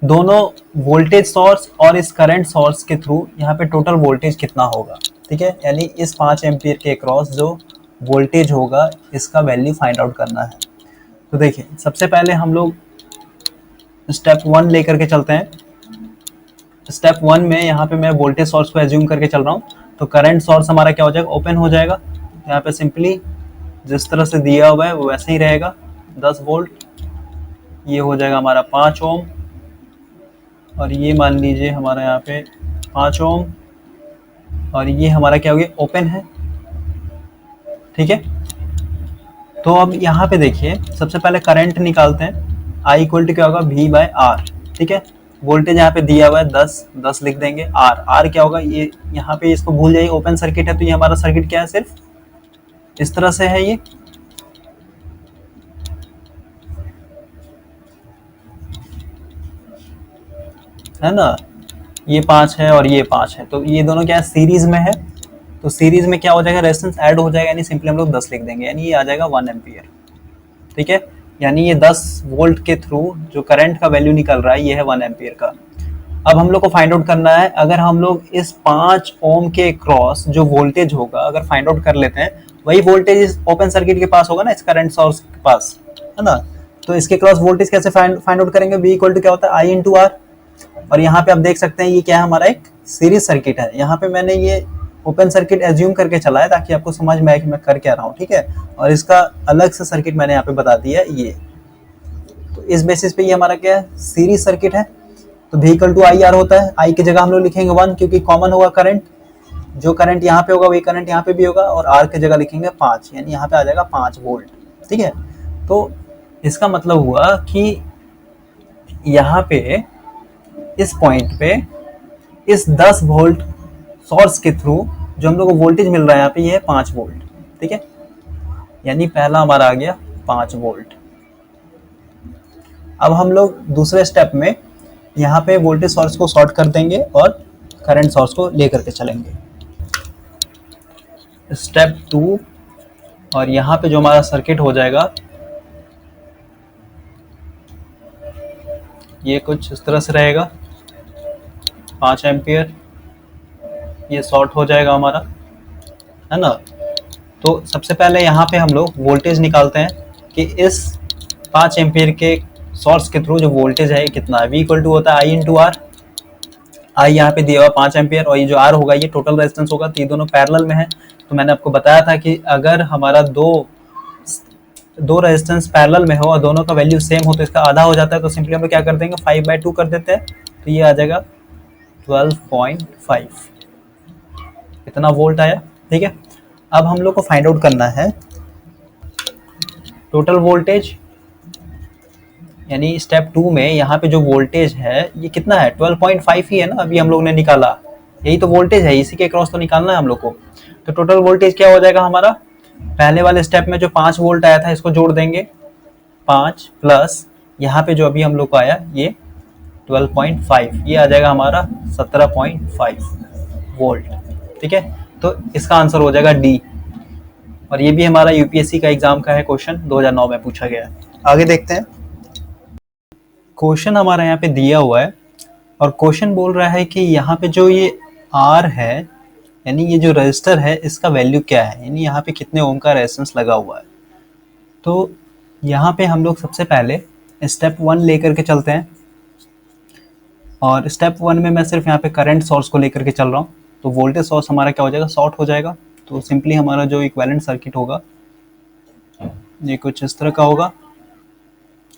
दोनों वोल्टेज सोर्स और इस करंट सोर्स के थ्रू यहाँ पे टोटल वोल्टेज कितना होगा। ठीक है, यानी इस 5 एम्पियर के क्रॉस जो वोल्टेज होगा इसका वैल्यू फाइंड आउट करना है। तो देखिए सबसे पहले हम लोग स्टेप 1 लेकर के चलते हैं। स्टेप 1 में यहाँ पे मैं वोल्टेज सोर्स को एज्यूम करके चल रहा हूँ। तो करंट सोर्स हमारा क्या हो जाएगा, ओपन हो जाएगा। यहाँ पे सिंपली जिस तरह से दिया हुआ है वो वैसे ही रहेगा, 10 वोल्ट। ये हो जाएगा हमारा 5 ओम और ये मान लीजिए हमारा यहाँ पे 5 ओम और ये हमारा क्या हो गया, ओपन है। ठीक है, तो अब यहाँ पे देखिए सबसे पहले करंट निकालते हैं। आई इक्वल टू क्या होगा, V बाय आर। ठीक है, वोल्टेज यहाँ पे दिया हुआ है 10 लिख देंगे। आर क्या होगा, ये यहाँ पे इसको भूल जाइए, ओपन सर्किट है। तो ये हमारा सर्किट क्या है, सिर्फ इस तरह से है, ये है ना, ये 5 है और ये 5 है, तो ये दोनों क्या है, सीरीज में है। तो सीरीज में क्या हो जाएगा, रेजिस्टेंस ऐड हो जाएगा, यानी सिंपली हम लोग 10 लिख देंगे, यानी ये आ जाएगा 1 एम्पियर। ठीक है, यानी ये 10 वोल्ट के थ्रू जो करंट का वैल्यू निकल रहा है ये है 1 एम्पियर का। अब हम लोग को फाइंड आउट करना है, अगर हम लोग इस 5 ओम के क्रॉस जो वोल्टेज होगा अगर फाइंड आउट कर लेते हैं, वही वोल्टेज इस ओपन सर्किट के पास होगा ना, इस करंट सोर्स के पास, है ना। तो इसके क्रॉस वोल्टेज कैसे फाइंड आउट करेंगे, V इक्वल टू क्या होता है, आई इंटू आर। और यहाँ पे आप देख सकते हैं ये क्या है, हमारा एक सीरीज सर्किट है। यहाँ पे मैंने ये ओपन सर्किट एज्यूम करके चला है ताकि आपको समझ में आए कि मैं कर क्या रहा हूँ। ठीक है, और इसका अलग से सर्किट मैंने यहाँ पे बता दिया है ये। तो इस बेसिस पे ये हमारा क्या है, सीरीज सर्किट है। तो V equal to I R होता है, आई की जगह हम लोग लिखेंगे 1 क्योंकि कॉमन होगा करंट, जो करंट यहाँ पे होगा वही करंट यहाँ पे भी होगा, और आर की जगह लिखेंगे 5, यानी यहाँ पे आ जाएगा 5 वोल्ट। ठीक है, तो इसका मतलब हुआ कि यहाँ पे इस पॉइंट पे इस 10 वोल्ट सोर्स के थ्रू जो हम लोग को वोल्टेज मिल रहा है यहाँ पे ये है 5 वोल्ट। ठीक है, यानी पहला हमारा आ गया 5 वोल्ट। अब हम लोग दूसरे स्टेप में यहाँ पे वोल्टेज सोर्स को शॉर्ट कर देंगे और करंट सोर्स को लेकर के चलेंगे। स्टेप 2 और यहाँ पे जो हमारा सर्किट हो जाएगा ये कुछ इस तरह से रहेगा, 5 एम्पियर, ये शॉर्ट हो जाएगा हमारा, है ना। तो सबसे पहले यहाँ पे हम लोग वोल्टेज निकालते हैं कि इस 5 एम्पियर के सोर्स के थ्रू जो वोल्टेज है कितना है। V इक्वल टू होता है I इंटू आर। आई यहाँ पे दिया हुआ 5 एम्पियर और ये जो आर होगा ये टोटल रेजिस्टेंस होगा। तो ये दोनों पैरेलल में है। तो मैंने आपको बताया था कि अगर हमारा दो रेजिस्टेंस पैरेलल में हो और दोनों का वैल्यू सेम हो तो इसका आधा हो जाता है। तो सिंपली हम लोग क्या कर देंगे, 5/2 कर देते हैं। तो ये आ जाएगा 12.5, इतना वोल्ट आया। ठीक है, अब हम लोग को फाइंड आउट करना है टोटल वोल्टेज, यानी स्टेप 2 में यहाँ पे जो वोल्टेज है ये कितना है, 12.5 ही है ना, अभी हम लोग ने निकाला, यही तो वोल्टेज है, इसी के क्रॉस तो निकालना है हम लोग को। तो टोटल वोल्टेज क्या हो जाएगा हमारा, पहले वाले स्टेप में जो 5 वोल्ट आया था इसको जोड़ देंगे, 5 प्लस यहाँ पे जो अभी हम लोग को आया ये 12.5, ये आ जाएगा हमारा 17.5 वोल्ट। ठीक है, तो इसका आंसर हो जाएगा डी। और ये भी हमारा यूपीएससी का एग्जाम का है, क्वेश्चन 2009 में पूछा गया है। आगे देखते हैं, क्वेश्चन हमारा यहाँ पे दिया हुआ है और क्वेश्चन बोल रहा है कि यहाँ पे जो ये आर है, यानी ये जो रजिस्टर है इसका वैल्यू क्या है, यानी यहाँ पे कितने ओम का रेजिस्टेंस लगा हुआ है। तो यहाँ पे हम लोग सबसे पहले स्टेप 1 लेकर के चलते हैं और स्टेप 1 में मैं सिर्फ यहाँ पे करंट सोर्स को लेकर के चल रहा हूँ। तो वोल्टेज सोर्स हमारा क्या हो जाएगा, शॉर्ट हो जाएगा। तो सिंपली हमारा जो इक्विवेलेंट सर्किट होगा ये कुछ इस तरह का होगा,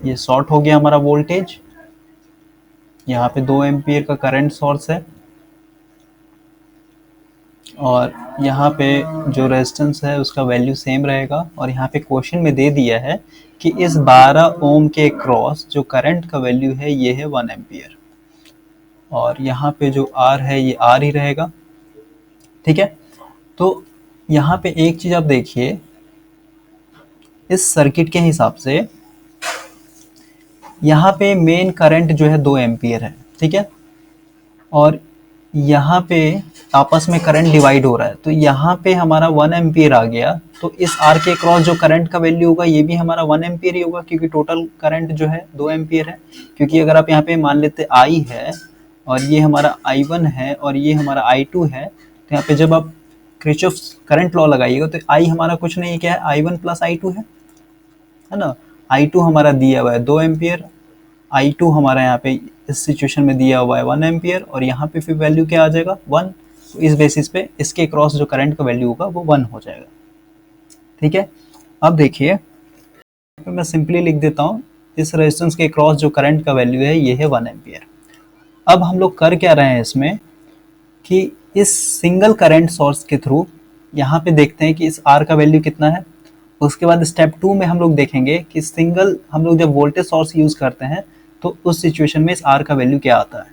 ये शॉर्ट हो गया हमारा वोल्टेज, यहाँ पे 2 एम्पियर का करंट सोर्स है और यहाँ पे जो रेजिस्टेंस है उसका वैल्यू सेम रहेगा। और यहाँ पे क्वेश्चन में दे दिया है कि इस 12 ओम के क्रॉस जो करंट का वैल्यू है ये है 1 एम्पियर और यहाँ पे जो आर है ये आर ही रहेगा। ठीक है, तो यहाँ पे एक चीज आप देखिए, इस सर्किट के हिसाब से यहाँ पे मेन करंट जो है 2 एम्पियर है। ठीक है, और यहाँ पे आपस में करंट डिवाइड हो रहा है, तो यहाँ पे हमारा 1 एम्पियर आ गया। तो इस आर के क्रॉस जो करंट का वैल्यू होगा ये भी हमारा 1 एम्पियर ही होगा, क्योंकि टोटल करंट जो है 2 एम्पियर है। क्योंकि अगर आप यहाँ पे मान लेते आई है और ये हमारा I1 है और ये हमारा I2 है, तो यहाँ पे जब आप किरचॉफ्स करंट लॉ लगाइएगा तो आई हमारा कुछ नहीं है, क्या है, I1 प्लस I2 है ना। I2 हमारा दिया हुआ है 2 एम्पियर, I2 हमारा यहाँ पे इस सिचुएशन में दिया हुआ है 1 एम्पियर और यहाँ पे फिर वैल्यू क्या आ जाएगा 1। तो इस बेसिस पे इसके क्रॉस जो करंट का वैल्यू होगा वो 1 हो जाएगा। ठीक है, अब देखिए मैं सिंपली लिख देता हूँ, इस रेजिस्टेंस के क्रॉस जो करंट का वैल्यू है ये है 1 एम्पियर। अब हम लोग कर क्या रहे हैं इसमें कि इस सिंगल करंट सोर्स के थ्रू यहाँ पे देखते हैं कि इस आर का वैल्यू कितना है। उसके बाद स्टेप 2 में हम लोग देखेंगे कि सिंगल हम लोग जब वोल्टेज सोर्स यूज करते हैं तो उस सिचुएशन में इस आर का वैल्यू क्या आता है,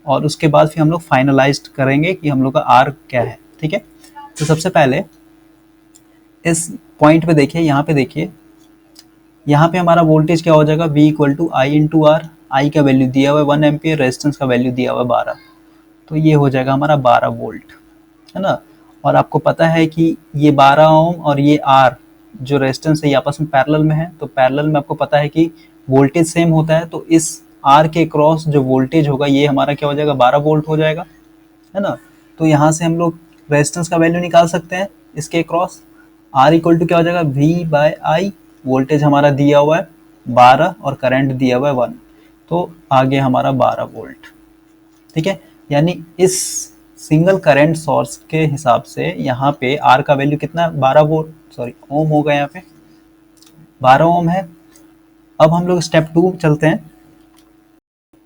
और उसके बाद फिर हम लोग फाइनलाइज करेंगे कि हम लोग का आर क्या है। ठीक है, तो सबसे पहले इस पॉइंट पे देखिए, यहाँ पे देखिए, यहाँ पे हमारा वोल्टेज क्या हो जाएगा, V equal to I into R. I का वैल्यू दिया हुआ है 1 एम्पियर, रेजिस्टेंस का वैल्यू दिया हुआ है 12, तो ये हो जाएगा हमारा 12 वोल्ट, है ना। और आपको पता है कि ये 12 ओम और ये आर जो रेजिस्टेंस है ये आपस में पैरेलल में है। तो पैरेलल में आपको पता है कि वोल्टेज सेम होता है, तो इस आर के क्रॉस जो वोल्टेज होगा ये हमारा क्या हो जाएगा, 12 वोल्ट हो जाएगा, है ना। तो यहाँ से हम लोग रेजिस्टेंस का वैल्यू निकाल सकते हैं इसके क्रॉस। आर इक्वल टू क्या हो जाएगा, V/I। वोल्टेज हमारा दिया हुआ है 12 और करंट दिया हुआ है 1, तो आगे हमारा 12 वोल्ट। ठीक है, यानी इस सिंगल करंट सोर्स के हिसाब से यहाँ पे आर का वैल्यू कितना है, 12 वोल्ट, सॉरी ओम होगा, यहाँ पे 12 ओम है। अब हम लोग स्टेप 2 चलते हैं,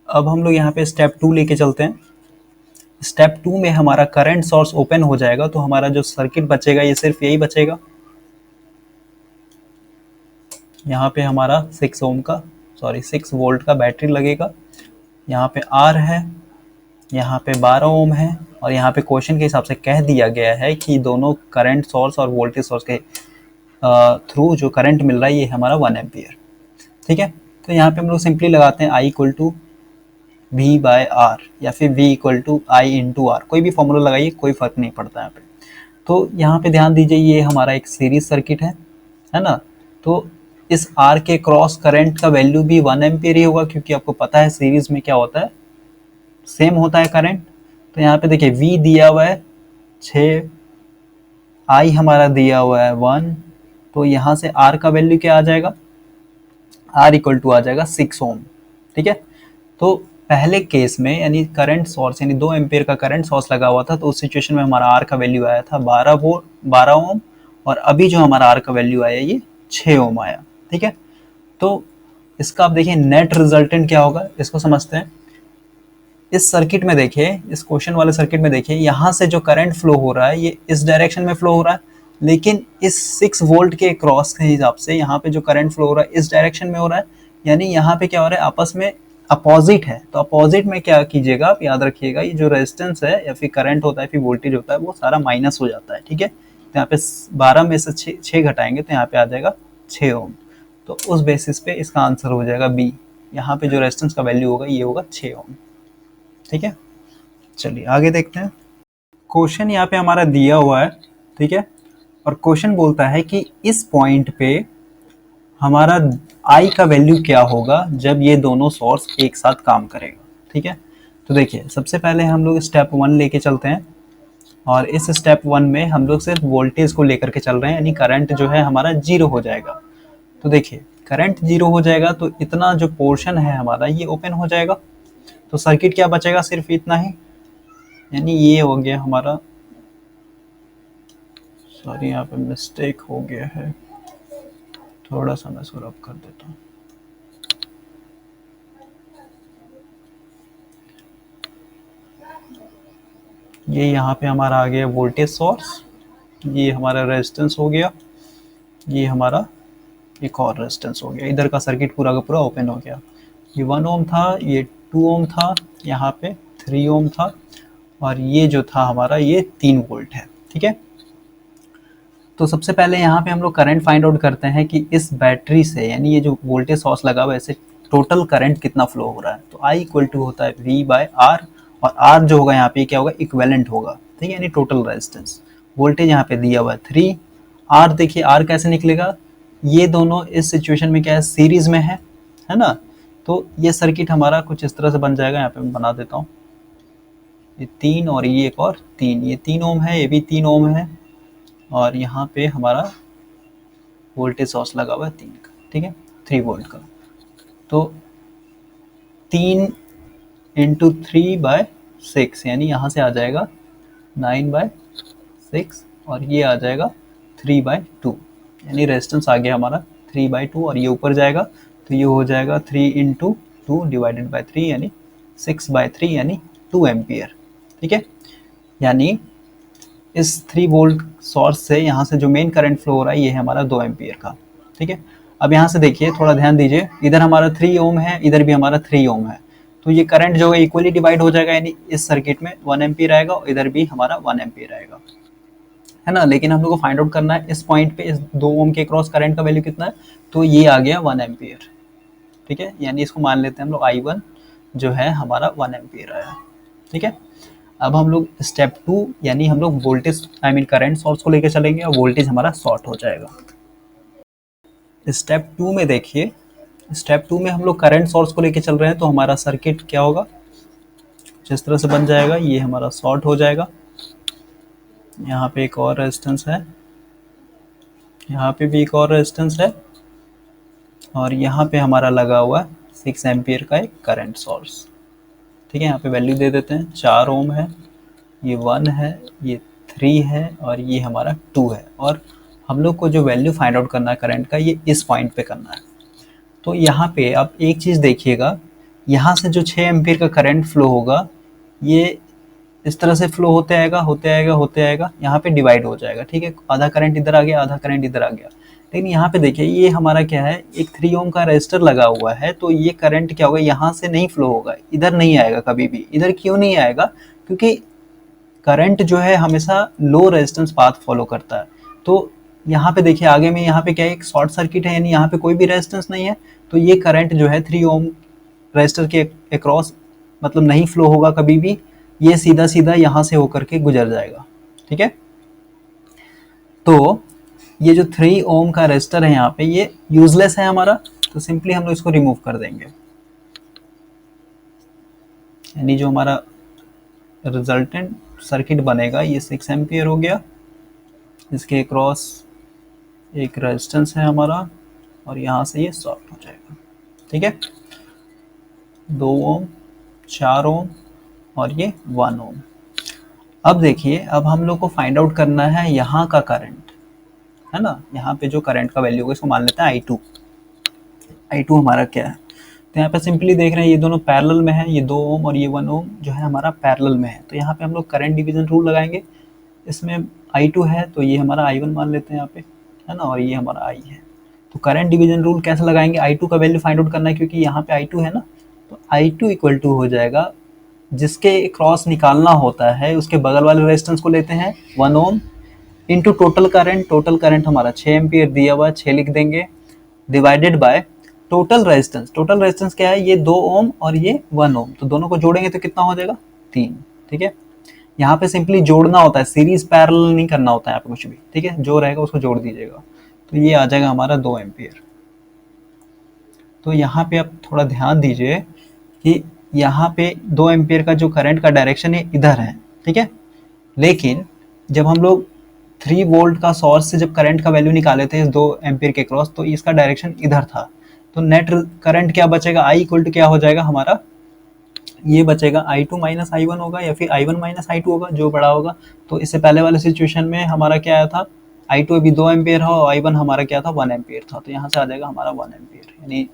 अब हम लोग यहाँ पे स्टेप 2 लेके चलते हैं। स्टेप 2 में हमारा करंट सोर्स ओपन हो जाएगा, तो हमारा जो सर्किट बचेगा ये सिर्फ यही बचेगा। यहाँ पे हमारा 6 वोल्ट का बैटरी लगेगा, यहाँ पे आर है, यहाँ पे 12 ओम है और यहाँ पे क्वेश्चन के हिसाब से कह दिया गया है कि दोनों करंट सोर्स और वोल्टेज सोर्स के थ्रू जो करंट मिल रहा है ये हमारा 1 एम्पियर। ठीक है, तो यहाँ पे हम लोग सिंपली लगाते हैं I इक्वल टू V/R या फिर V equal to I into R, कोई भी फॉर्मूला लगाइए, कोई फर्क नहीं पड़ता यहाँ पे। तो यहाँ पे ध्यान दीजिए, ये हमारा एक सीरीज सर्किट है है ना। तो इस आर के क्रॉस करंट का वैल्यू भी 1 एम्पियर ही होगा, क्योंकि आपको पता है सीरीज में क्या होता है, सेम होता है करंट। तो यहाँ पे देखिए V दिया हुआ है 6, I हमारा दिया हुआ है 1, तो यहाँ से R का वैल्यू क्या आ जाएगा, R इक्वल टू आ जाएगा 6 ओम। ठीक है, तो पहले केस में यानी करंट सोर्स यानी 2 एम्पियर का करंट सोर्स लगा हुआ था, तो उस सिचुएशन में हमारा R का वैल्यू आया था 12 ओम, और अभी जो हमारा R का वैल्यू आया ये 6 ओम आया। ठीक है, तो इसका आप देखिए नेट रिजल्टेंट क्या होगा, इसको समझते हैं। इस सर्किट में देखिए, इस क्वेश्चन वाले सर्किट में देखिए, यहाँ से जो करंट फ्लो हो रहा है ये इस डायरेक्शन में फ्लो हो रहा है, लेकिन इस 6 वोल्ट के क्रॉस के हिसाब से यहाँ पे जो करंट फ्लो हो रहा है इस डायरेक्शन में हो रहा है, यानी यहाँ पे क्या हो रहा है, आपस में अपोजिट है। तो अपोजिट में क्या कीजिएगा, आप याद रखिएगा, ये जो रेजिस्टेंस है या फिर करंट होता है फिर वोल्टेज होता है, वो सारा माइनस हो जाता है। ठीक है, तो यहाँ पे 12 में से 6 घटाएंगे तो यहाँ पे आ जाएगा 6 ओम। तो उस बेसिस पे इसका आंसर हो जाएगा बी। यहाँ पे जो रेजिस्टेंस का वैल्यू होगा ये होगा 6 ओम। ठीक है, चलिए आगे देखते हैं। क्वेश्चन यहाँ पे हमारा दिया हुआ है, ठीक है, और क्वेश्चन बोलता है कि इस पॉइंट पे हमारा I का वैल्यू क्या होगा जब ये दोनों सोर्स एक साथ काम करेगा। ठीक है, तो देखिए सबसे पहले हम लोग स्टेप 1 लेके चलते हैं, और इस स्टेप 1 में हम लोग सिर्फ वोल्टेज को लेकर के चल रहे हैं, यानी करंट जो है हमारा 0 हो जाएगा। तो देखिए करंट 0 हो जाएगा तो इतना जो पोर्शन है हमारा ये ओपन हो जाएगा, तो सर्किट क्या बचेगा, सिर्फ इतना ही, यानी ये हो गया हमारा, सॉरी यहाँ पे मिस्टेक हो गया है, थोड़ा सा मैं इसको रब कर देता हूँ। ये यहाँ पे हमारा आ गया वोल्टेज सोर्स, ये हमारा रेजिस्टेंस हो गया, ये हमारा एक और रेजिस्टेंस हो गया, इधर का सर्किट पूरा का पूरा ओपन हो गया। ये 1 ओम था, ये 2 ओम था, यहाँ पे 3 ओम था, और ये जो था हमारा ये 3 वोल्ट है। ठीक है, तो सबसे पहले यहाँ पे हम लोग करंट फाइंड आउट करते हैं कि इस बैटरी से, यानी ये जो वोल्टेज सोर्स लगा हुआ है, इससे टोटल करंट कितना फ्लो हो रहा है। तो I इक्वल टू होता है V बाय R, और R जो होगा यहाँ पे क्या होगा, इक्विवेलेंट होगा। ठीक है, यानी टोटल रेजिस्टेंस। वोल्टेज यहाँ पे दिया हुआ है 3, R देखिए R कैसे निकलेगा, ये दोनों इस सिचुएशन में क्या है, सीरीज में है ना। तो ये सर्किट हमारा कुछ इस तरह से बन जाएगा, यहाँ पे मैं बना देता हूँ, ये 3 और ये एक और 3, ये 3 ओम है, ये भी 3 ओम है, और यहाँ पे हमारा वोल्टेज सोर्स लगा हुआ है 3 का। ठीक है, 3 वोल्ट का। तो 3 इंटू 3 बाय 6, यानी यहाँ से आ जाएगा 9 बाय 6, और ये आ जाएगा 3 बाय 2, यानी रेजिस्टेंस आ गया हमारा 3 बाय 2, और ये ऊपर जाएगा तो ये हो जाएगा 3 इंटू 2 डिवाइडेड बाई 3, यानी 6 बाय 3, यानी 2 एम्पियर। ठीक है, यानी इस 3 वोल्ट सोर्स से यहाँ से जो मेन करंट फ्लो हो रहा है ये है हमारा 2 एम्पियर का। ठीक है, अब यहाँ से देखिए, थोड़ा ध्यान दीजिए, इधर हमारा 3 ओम है, इधर भी हमारा 3 ओम है, तो ये करंट जो है इक्वली डिवाइड हो जाएगा, यानी इस सर्किट में 1 एम्पियर आएगा और इधर भी हमारा 1 एम्पियर आएगा, है ना। लेकिन हम लोग को फाइंड आउट करना है इस पॉइंट पे इस 2 ओम के क्रॉस करंट का वैल्यू कितना है, तो ये आ गया 1 एम्पियर। ठीक है, यानी इसको मान लेते हैं हम लोग I1 जो है हमारा 1 एम्पियर आया। ठीक है, अब हम लोग स्टेप 2 यानी हम लोग वोल्टेज करंट सोर्स को लेकर चलेंगे और वोल्टेज हमारा शॉर्ट हो जाएगा। स्टेप 2 में देखिए, स्टेप 2 में हम लोग करंट सोर्स को लेकर चल रहे हैं, तो हमारा सर्किट क्या होगा, जिस तरह से बन जाएगा, ये हमारा शॉर्ट हो जाएगा। यहाँ पे एक और रेजिस्टेंस है, यहाँ पे भी एक और रेजिस्टेंस है, और यहाँ पे हमारा लगा हुआ 6 एम्पियर का एक करंट सोर्स। ठीक है, यहाँ पे वैल्यू दे देते हैं, 4 ओम है, ये 1 है, ये 3 है, और ये हमारा 2 है, और हम लोग को जो वैल्यू फाइंड आउट करना है करंट का, ये इस पॉइंट पे करना है। तो यहाँ पे आप एक चीज़ देखिएगा, यहाँ से जो 6 एम्पियर का करंट फ्लो होगा ये इस तरह से फ्लो होते आएगा होते आएगा होते आएगा, यहाँ पे डिवाइड हो जाएगा। ठीक है, आधा करंट इधर आ गया, आधा करंट इधर आ गया। लेकिन यहाँ पे देखिए, ये हमारा क्या है, एक 3 ओम का रेजिस्टर लगा हुआ है, तो ये करंट क्या होगा, यहाँ से नहीं फ्लो होगा, इधर नहीं आएगा कभी भी। इधर क्यों नहीं आएगा, क्योंकि करंट जो है हमेशा लो रेजिस्टेंस पाथ फॉलो करता है। तो यहाँ पे देखिए आगे में, यहाँ पे क्या है, एक शॉर्ट सर्किट है, यानी यहाँ पे कोई भी रेजिस्टेंस नहीं है, तो ये करंट जो है 3 ओम रेजिस्टर के अक्रॉस मतलब नहीं फ्लो होगा कभी भी, ये सीधा सीधा यहाँ से होकर के गुजर जाएगा। ठीक है, तो ये जो 3 ओम का रेजिस्टर है यहाँ पे ये यूजलेस है हमारा, तो सिंपली हम लोग इसको रिमूव कर देंगे। यानी जो हमारा रिजल्टेंट सर्किट बनेगा ये 6 एम्पियर हो गया, इसके क्रॉस एक रेजिस्टेंस है हमारा और यहाँ से ये शॉर्ट हो जाएगा। ठीक है, 2 ओम, 4 ओम और ये 1 ओम। अब देखिए, अब हम लोग को फाइंड आउट करना है यहाँ का करंट, है ना। यहाँ पे जो करंट का वैल्यू होगा इसको मान लेते हैं I2। I2 हमारा क्या है, तो यहाँ पे सिंपली देख रहे हैं ये दोनों पैरेलल में है, ये 2 ओम और ये 1 ओम जो है हमारा पैरेलल में है। तो यहाँ पे हम लोग करंट डिवीजन रूल लगाएंगे। इसमें I2 है तो ये हमारा I1 मान लेते हैं यहाँ पे, है ना, और ये हमारा I है। तो करंट डिवीजन रूल कैसे लगाएंगे, I2 का वैल्यू फाइंड आउट करना है क्योंकि यहाँ पे I2 है ना, तो I2 इक्वल टू हो जाएगा, जिसके क्रॉस निकालना होता है उसके बगल वाले रेजिस्टेंस को लेते हैं 1 ओम इंटू टोटल करंट हमारा 6 एम्पियर दिया हुआ है, 6 लिख देंगे, डिवाइडेड बाय टोटल रेजिस्टेंस क्या है, ये 2 ओम और ये 1 ओम, तो दोनों को जोड़ेंगे तो कितना हो जाएगा 3। ठीक है, यहाँ पे सिंपली जोड़ना होता है, सीरीज पैरेलल नहीं करना होता है यहाँ पे कुछ भी। ठीक है, जो रहेगा उसको जोड़ दीजिएगा, तो ये आ जाएगा हमारा 2 एम्पियर। तो यहाँ पे आप थोड़ा ध्यान दीजिए कि यहाँ पे 2 एम्पियर का जो करंट का डायरेक्शन है इधर है। ठीक है, लेकिन जब हम लोग 3 वोल्ट का सोर्स से जब करंट का वैल्यू निकाले थे 2 एम्पियर के क्रॉस, तो इसका डायरेक्शन इधर था। तो नेट करंट क्या बचेगा, I इक्वल टू क्या हो जाएगा हमारा, ये बचेगा I2 माइनस I1 होगा या फिर I1 माइनस I2 होगा, जो बड़ा होगा। तो इससे पहले वाले सिचुएशन में हमारा क्या आया था, I2 अभी 2 एम्पियर हो और I1 हमारा क्या था 1 एम्पियर था, तो यहाँ से आ जाएगा हमारा 1 एम्पियर, यानी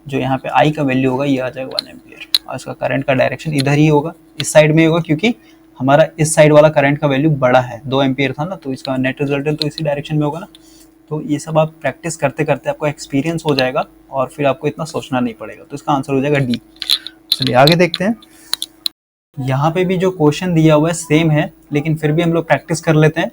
जो यहाँ पे I का वैल्यू होगा ये आ जाएगा 1 एम्पियर। और इसका करंट का डायरेक्शन इधर ही होगा, इस साइड में होगा, क्योंकि हमारा इस साइड वाला करंट का वैल्यू बड़ा है, 2 एम्पियर था ना, तो इसका नेट रिजल्टेंट तो इसी डायरेक्शन में होगा ना। तो ये सब आप प्रैक्टिस करते करते आपको एक्सपीरियंस हो जाएगा और फिर आपको इतना सोचना नहीं पड़ेगा। तो इसका आंसर हो जाएगा डी। चलिए आगे देखते हैं। यहाँ पे भी जो क्वेश्चन दिया हुआ है सेम है, लेकिन फिर भी हम लोग प्रैक्टिस कर लेते हैं।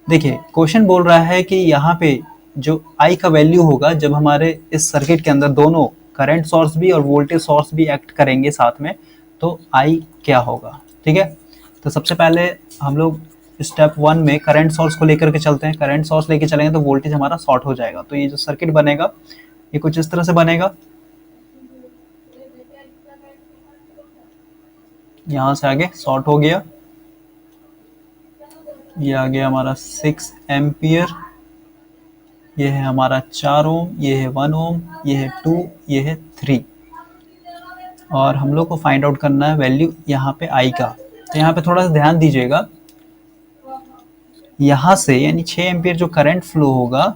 देखिए, क्वेश्चन बोल रहा है कि यहाँ पे जो I का वैल्यू होगा जब हमारे इस सर्किट के अंदर दोनों करंट सोर्स भी और वोल्टेज सोर्स भी एक्ट करेंगे साथ में, तो I क्या होगा। ठीक है, तो सबसे पहले हम लोग स्टेप 1 में करंट सोर्स को लेकर के चलते हैं। करंट सोर्स लेके चलेंगे तो वोल्टेज हमारा शॉर्ट हो जाएगा। तो ये जो सर्किट बनेगा ये कुछ इस तरह से बनेगा, यहाँ से आगे शॉर्ट हो गया, ये आ गया हमारा 6 एम्पियर, ये है हमारा 4 ओम, ये है 1 ओम, ये है 2, ये है 3। और हम लोग को फाइंड आउट करना है वैल्यू यहाँ पे I का। तो यहाँ पे थोड़ा सा ध्यान दीजिएगा, यहाँ से यानी 6 एम्पियर जो करंट फ्लो होगा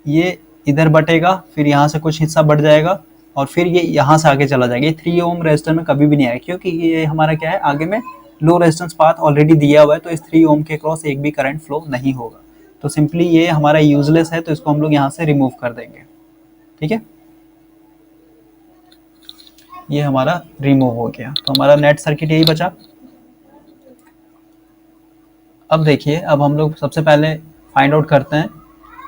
ये इधर बटेगा, फिर यहाँ से कुछ हिस्सा बढ़ जाएगा और फिर ये यहाँ से आगे चला जाएगा। ये 3 ओम रेजिस्टर में कभी भी नहीं आएगा, क्योंकि ये हमारा क्या है, आगे में लो रेजिस्टेंस पाथ ऑलरेडी दिया हुआ है, तो इस 3 ओम के क्रॉस एक भी करंट फ्लो नहीं होगा। तो सिंपली ये हमारा यूजलेस है, तो इसको हम लोग यहाँ से रिमूव कर देंगे। ठीक है, ये हमारा रिमूव हो गया, तो हमारा नेट सर्किट यही बचा। अब देखिए, अब हम लोग सबसे पहले फाइंड आउट करते हैं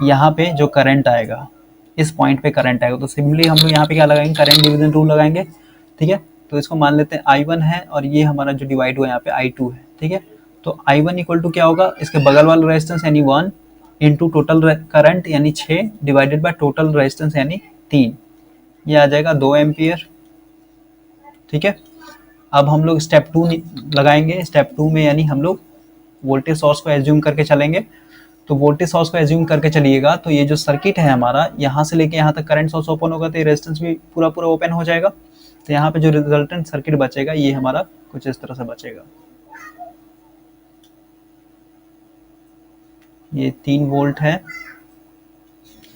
यहाँ पे जो करंट आएगा, इस पॉइंट पे करंट आएगा। तो सिंपली हम लोग यहाँ पे क्या लगाएंगे, करंट डिवीजन रूल लगाएंगे। ठीक है, तो इसको मान लेते हैं I1 है और ये हमारा जो डिवाइड हुआ यहाँ पे I2 है। ठीक है, तो I1 इक्वल टू क्या होगा, इसके बगल वाला रेजिस्टेंस यानी 1 इंटू टोटल करंट यानी 6 डिवाइडेड बाय टोटल रेजिस्टेंस यानी 3, ये आ जाएगा 2 एम्पियर। ठीक है, अब हम लोग स्टेप 2 लगाएंगे। स्टेप 2 में यानी हम लोग वोल्टेज सोर्स को एज्यूम करके चलेंगे। तो वोल्टेज सोर्स को एज्यूम करके चलिएगा तो ये जो सर्किट है हमारा, यहाँ से लेके यहाँ तक करंट सोर्स ओपन होगा तो ये रेजिस्टेंस भी पूरा पूरा ओपन हो जाएगा। तो यहाँ पे जो रिजल्टेंट सर्किट बचेगा ये हमारा कुछ इस तरह से बचेगा। ये 3 वोल्ट है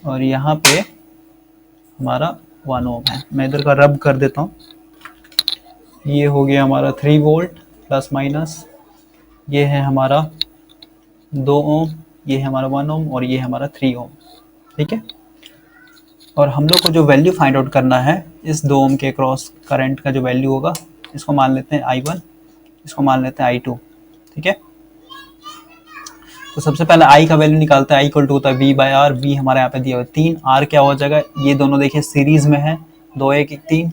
और यहाँ पे हमारा 1 ओम है। मैं इधर का रब कर देता हूँ। ये हो गया हमारा 3 वोल्ट प्लस माइनस, ये है हमारा 2 ओम, ये है हमारा 1 ओम और ये है हमारा 3 ओम। ठीक है, और हम लोग को जो वैल्यू फाइंड आउट करना है इस 2 ओम के क्रॉस करंट का जो वैल्यू होगा, इसको मान लेते हैं I1, इसको मान लेते हैं I2। ठीक है, तो सबसे पहले I का वैल्यू निकालते हैं। I इक्वल टू होता है V/R। V हमारे यहाँ पे दिया हुआ है 3, R क्या हो जाएगा, ये दोनों देखिए सीरीज में है, 2 1 1 3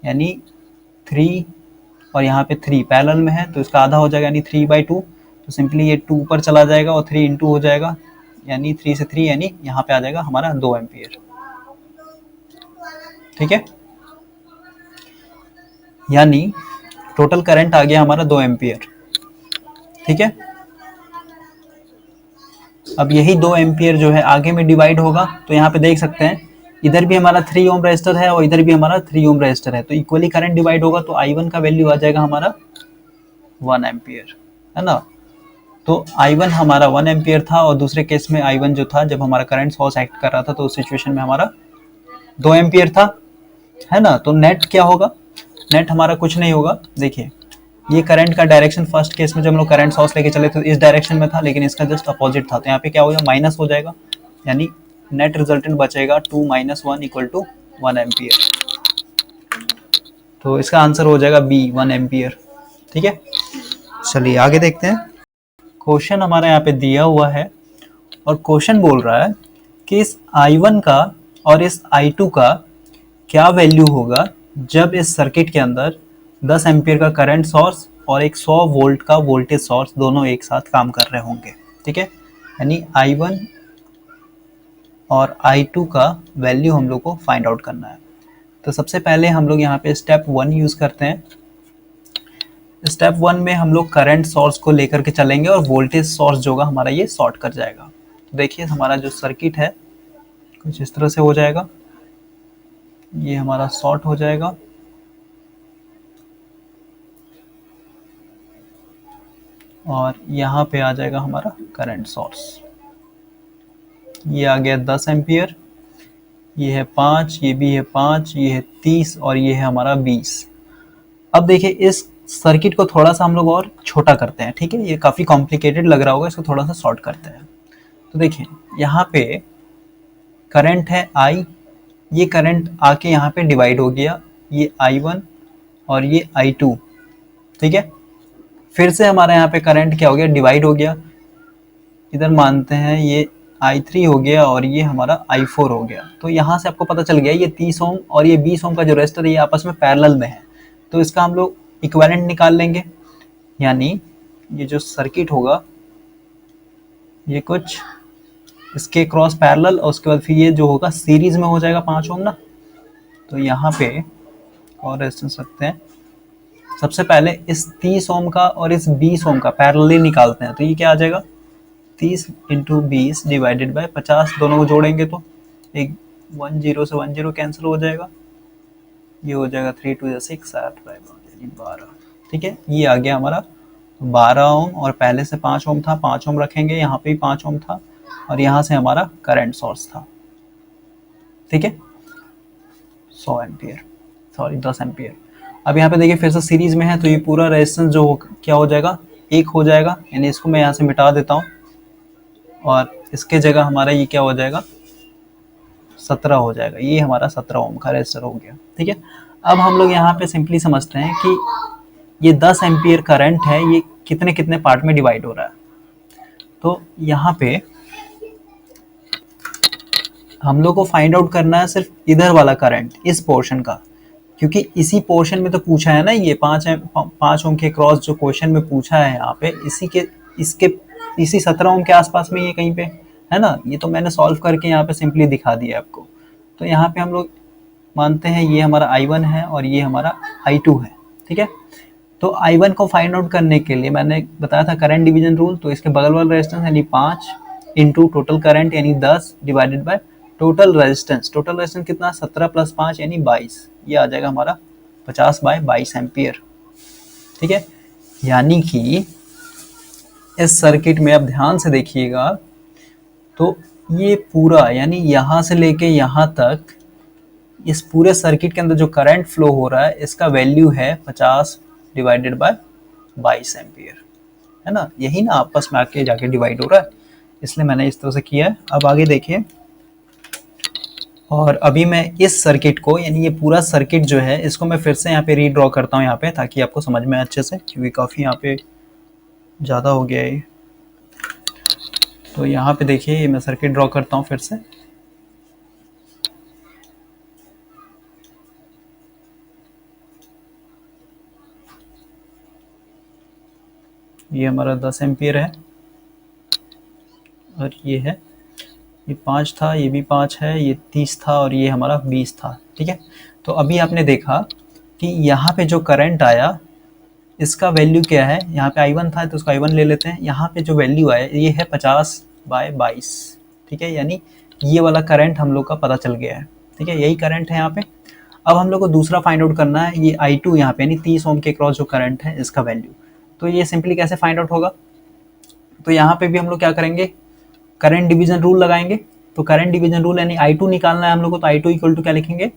यानी 3 और यहाँ पे 3 पैरेलल में है, तो इसका आधा हो जाएगा यानी 3/2। तो सिंपली ये 2 ऊपर चला जाएगा और 3 इंटू हो जाएगा, यानी 3 से 3 यानी यहाँ पे आ जाएगा हमारा 2 एम्पियर। ठीक है, यानी टोटल करंट आ गया हमारा 2 एम्पियर। ठीक है, अब यही 2 एम्पियर जो है आगे में डिवाइड होगा, तो यहाँ पे देख सकते हैं इधर भी हमारा 3 ओम रेजिस्टर है और इधर भी हमारा 3 ओम रेजिस्टर है, तो इक्वली करंट डिवाइड होगा, तो I1 का वैल्यू आ जाएगा हमारा 1 एम्पियर, है ना। तो I1 हमारा 1 एम्पियर था और दूसरे केस में I1 जो था जब हमारा करंट सोर्स एक्ट कर रहा था तो उस सिचुएशन में हमारा 2 एम्पियर था, है ना। तो नेट क्या होगा, नेट हमारा कुछ नहीं होगा। देखिए ये करंट का डायरेक्शन फर्स्ट केस में जब हम लोग करंट सोर्स लेके चले तो इस डायरेक्शन में था, लेकिन इसका जस्ट अपोजिट था, तो यहाँ पे क्या हो गया, माइनस हो जाएगा, यानी नेट रिजल्टेंट बचेगा 2 - 1 = 1 एम्पियर। तो इसका आंसर हो जाएगा बी, 1 एम्पियर। ठीक है, चलिए आगे देखते हैं। क्वेश्चन हमारा यहाँ पे दिया हुआ है और क्वेश्चन बोल रहा है कि इस I1 का और इस I2 का क्या वैल्यू होगा जब इस सर्किट के अंदर 10 एम्पियर का करंट सोर्स और एक 100 वोल्ट का वोल्टेज सोर्स दोनों एक साथ काम कर रहे होंगे। ठीक है, यानी I1 और I2 का वैल्यू हम लोग को फाइंड आउट करना है। तो सबसे पहले हम लोग यहाँ पे स्टेप 1 यूज़ करते हैं। स्टेप 1 में हम लोग करंट सोर्स को लेकर के चलेंगे और वोल्टेज सोर्स जो होगा हमारा ये शॉर्ट कर जाएगा। तो देखिए हमारा जो सर्किट है कुछ इस तरह से हो जाएगा, ये हमारा शॉर्ट हो जाएगा और यहाँ पे आ जाएगा हमारा करंट सोर्स। ये आ गया 10 एम्पियर, ये है 5, ये भी है 5, ये है 30 और ये है हमारा 20। अब देखिए इस सर्किट को थोड़ा सा हम लोग और छोटा करते हैं। ठीक है, ये काफ़ी कॉम्प्लिकेटेड लग रहा होगा, इसको थोड़ा सा शॉर्ट करते हैं। तो देखिए यहाँ पे करंट है I, ये करंट आके यहाँ पे डिवाइड हो गया, ये I1 और ये I2। ठीक है, फिर से हमारा यहाँ पे करंट क्या हो गया, डिवाइड हो गया, इधर मानते हैं ये I3 हो गया और ये हमारा I4 हो गया। तो यहाँ से आपको पता चल गया ये 30 ओम और ये 20 ओम का जो रेजिस्टर है ये आपस में पैरेलल में है, तो इसका हम लोग इक्विवेलेंट निकाल लेंगे, यानी ये जो सर्किट होगा ये कुछ इसके क्रॉस पैरेलल और उसके बाद फिर ये जो होगा सीरीज में हो जाएगा 5 ओम ना। तो यहाँ पे और रेजिस्टेंस रखते हैं, सबसे पहले इस 30 ओम का और इस 20 ओम का पैरेलली निकालते हैं। तो ये क्या आ जाएगा, 30 × 20 डिवाइडेड बाय 50, दोनों को जोड़ेंगे तो एक 10 से 10 कैंसिल हो जाएगा, ये हो जाएगा 3 × 2 = 6, 8 यानी 12। ठीक है, ये आ गया हमारा 12 ओम और पहले से 5 ओम था, 5 ओम रखेंगे, यहाँ पे भी 5 ओम था और यहाँ से हमारा करंट सोर्स था। ठीक है, 100 एम्पियर, सॉरी 10 एम्पियर। अब यहाँ पे देखिए फिर से सीरीज में है तो ये पूरा रेजिस्टेंस जो क्या हो जाएगा, 1 हो जाएगा, यानी इसको मैं यहाँ से मिटा देता हूँ और इसके जगह हमारा ये क्या हो जाएगा, 17 हो जाएगा, ये हमारा 17 ओम का रेजिस्टर हो गया। ठीक है, अब हम लोग यहाँ पे सिंपली समझते हैं कि ये 10 एम्पियर करंट है, ये कितने कितने पार्ट में डिवाइड हो रहा है। तो यहाँ पे हम लोग को फाइंड आउट करना है सिर्फ इधर वाला करंट, इस पोर्शन का, क्योंकि इसी पोर्शन में तो पूछा है ना, ये 5 ओम के क्रॉस जो क्वेश्चन में पूछा है यहाँ पे, इसी 17 ओम के आसपास में ये कहीं पे है ना। ये तो मैंने सॉल्व करके यहाँ पे सिंपली दिखा दिया आपको। तो यहाँ पे हम लोग मानते हैं ये हमारा I1 है और ये हमारा I2 है। ठीक है, तो I1 को फाइंड आउट करने के लिए मैंने बताया था करंट डिवीजन रूल, तो इसके बगल वाला रेजिस्टेंस यानी 5 इंटू टोटल करंट यानी 10 divided by total resistance. Total resistance कितना, 17 + 5 यानी 22, ये आ जाएगा हमारा 50/22 एम्पियर। ठीक है, यानी कि इस सर्किट में आप ध्यान से देखिएगा तो ये पूरा यानी यहाँ से लेके यहाँ तक इस पूरे सर्किट के अंदर जो करंट फ्लो हो रहा है इसका वैल्यू है 50/22 एम्पियर, है ना। यही ना आपस में आके जाके डिवाइड हो रहा है, इसलिए मैंने इस तरह से किया है। अब आगे देखिए, और अभी मैं इस सर्किट को यानी ये पूरा सर्किट जो है इसको मैं फिर से यहाँ पे रीड्रॉ करता हूँ यहाँ पे, ताकि आपको समझ में अच्छे से, क्योंकि काफ़ी यहाँ पे ज़्यादा हो गया है। तो यहाँ पे देखिए ये मैं सर्किट ड्रॉ करता हूँ फिर से। ये हमारा 10 एम्पियर है और ये है ये 5 था, ये भी 5 है, ये 30 था और ये हमारा 20 था। ठीक है, तो अभी आपने देखा कि यहाँ पे जो करंट आया इसका वैल्यू क्या है, यहाँ पे I1 था तो उसका I1 ले लेते हैं। यहाँ पे जो वैल्यू आया ये है 50/22। ठीक है, यानी ये वाला करंट हम लोग का पता चल गया है। ठीक है, यही करंट है यहाँ पे। अब हम लोग को दूसरा फाइंड आउट करना है ये I2 यहाँ पे यानी 30 ओम के क्रॉस जो करंट है इसका वैल्यू। तो ये सिंपली कैसे फाइंड आउट होगा, तो यहाँ पे भी हम लोग क्या करेंगे, करंट डिवीजन रूल लगाएंगे। तो करंट डिवीजन रूल यानी I2 निकालना है हम लोग को, तो I2 इक्वल टू क्या लिखेंगे,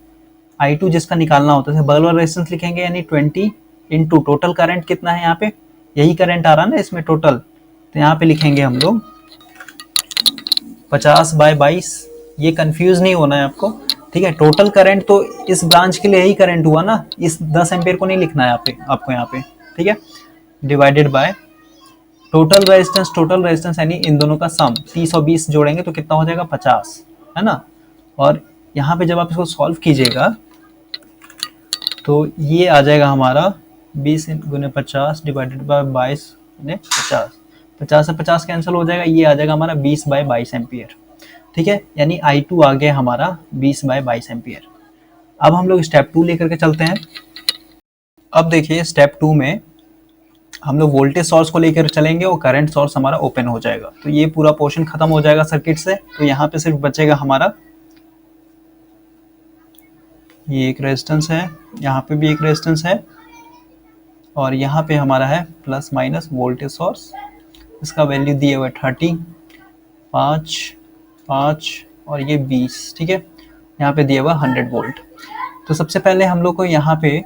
I2 जिसका निकालना होता है बगल वाला रेजिस्टेंस लिखेंगे यानी 20 इंटू टोटल करंट कितना है यहाँ पे, यही करंट आ रहा है ना इसमें टोटल, तो यहाँ पे लिखेंगे हम लोग 50/22। ये कंफ्यूज नहीं होना है आपको। ठीक है, टोटल करंट तो इस ब्रांच के लिए यही करंट हुआ ना, इस 10 एम्पियर को नहीं लिखना है आपको यहाँ पे। ठीक है, डिवाइडेड बाय टोटल रेजिस्टेंस यानी इन दोनों का सम 30 और 20 जोड़ेंगे तो कितना हो जाएगा 50, है ना। और यहाँ पे जब आप इसको सॉल्व कीजिएगा तो ये आ जाएगा हमारा 20 गुने 50 डिवाइडेड बाय 22 गुने 50, 50 से 50 कैंसिल हो जाएगा, ये आ जाएगा हमारा 20/22 एम्पियर। ठीक है, यानी I2 आ गया हमारा 20/22 एम्पियर। अब हम लोग स्टेप 2 लेकर के चलते हैं। अब देखिए स्टेप 2 में हम लोग वोल्टेज सोर्स को लेकर चलेंगे और करंट सोर्स हमारा ओपन हो जाएगा, तो ये पूरा पोर्शन खत्म हो जाएगा सर्किट से। तो यहाँ पे सिर्फ बचेगा हमारा ये एक रेजिस्टेंस है, यहाँ पे भी एक रेजिस्टेंस है और यहाँ पे हमारा है प्लस माइनस वोल्टेज सोर्स। इसका वैल्यू दिए हुआ 30, 5, 5 और ये 20। ठीक है, यहाँ पे दिया हुआ 100 वोल्ट। तो सबसे पहले हम लोग को यहाँ पे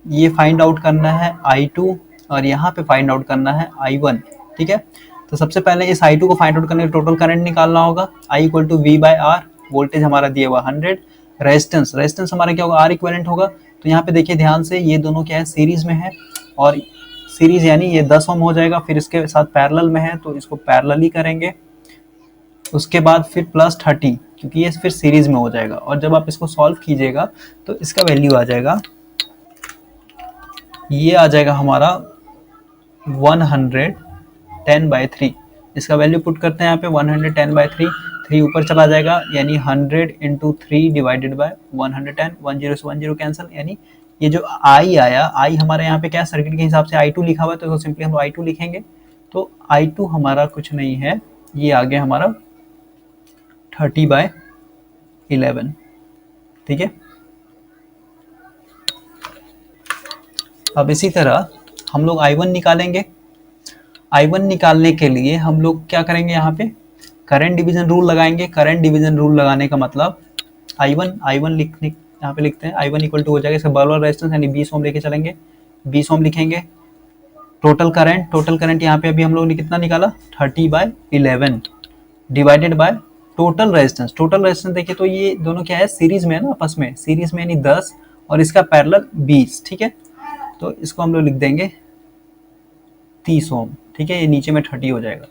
ये फाइंड आउट करना है I2 और यहाँ पे फाइंड आउट करना है I1। ठीक है, तो सबसे पहले इस I2 को फाइंड आउट करने के लिए टोटल करंट निकालना होगा। I equal to V/R, voltage हमारा दिया हुआ 100, रेजिस्टेंस हमारा क्या होगा, R इक्विवेलेंट होगा। तो यहाँ पे देखिए ध्यान से, ये दोनों क्या है सीरीज में है और सीरीज यानी ये 10 ओम हो जाएगा, फिर इसके साथ पैरेलल में है तो इसको पैरेलल ही करेंगे। उसके बाद फिर प्लस 30 क्योंकि ये फिर सीरीज में हो जाएगा। और जब आप इसको सॉल्व कीजिएगा तो इसका वैल्यू आ जाएगा, ये आ जाएगा हमारा 110/3। इसका वैल्यू पुट करते हैं यहाँ पे 110/3, 3 ऊपर चला जाएगा यानी 100 इंटू 3 डिवाइडेड बाय 110, 10 से 10 कैंसिल, यानी ये जो I आया, I हमारे यहाँ पे क्या सर्किट के हिसाब से I2 लिखा हुआ है तो सिंपली हम I2 लिखेंगे। तो I2 हमारा कुछ नहीं है, ये आ गया हमारा 30/11। ठीक है, अब इसी तरह हम लोग I1 निकालेंगे। I1 निकालने के लिए हम लोग क्या करेंगे, यहाँ पे करंट डिवीजन रूल लगाएंगे। करंट डिवीजन रूल लगाने का मतलब I1 लिखने यहाँ पे लिखते हैं I1 इक्वल टू हो जाएगा इसका बगल वाला रेजिस्टेंस यानी 20 ओम लेके चलेंगे, 20 ओम लिखेंगे। टोटल करंट यहाँ पे अभी हम लोग ने कितना निकाला 30/11 डिवाइडेड बाय टोटल रेजिस्टेंस देखिए तो ये दोनों क्या है सीरीज में है ना, आपस में सीरीज में यानी 10 और इसका पैरेलल 20। ठीक है, तो इसको हम लोग लिख देंगे 30 ओम। ठीक है, ये नीचे में 30 हो जाएगा।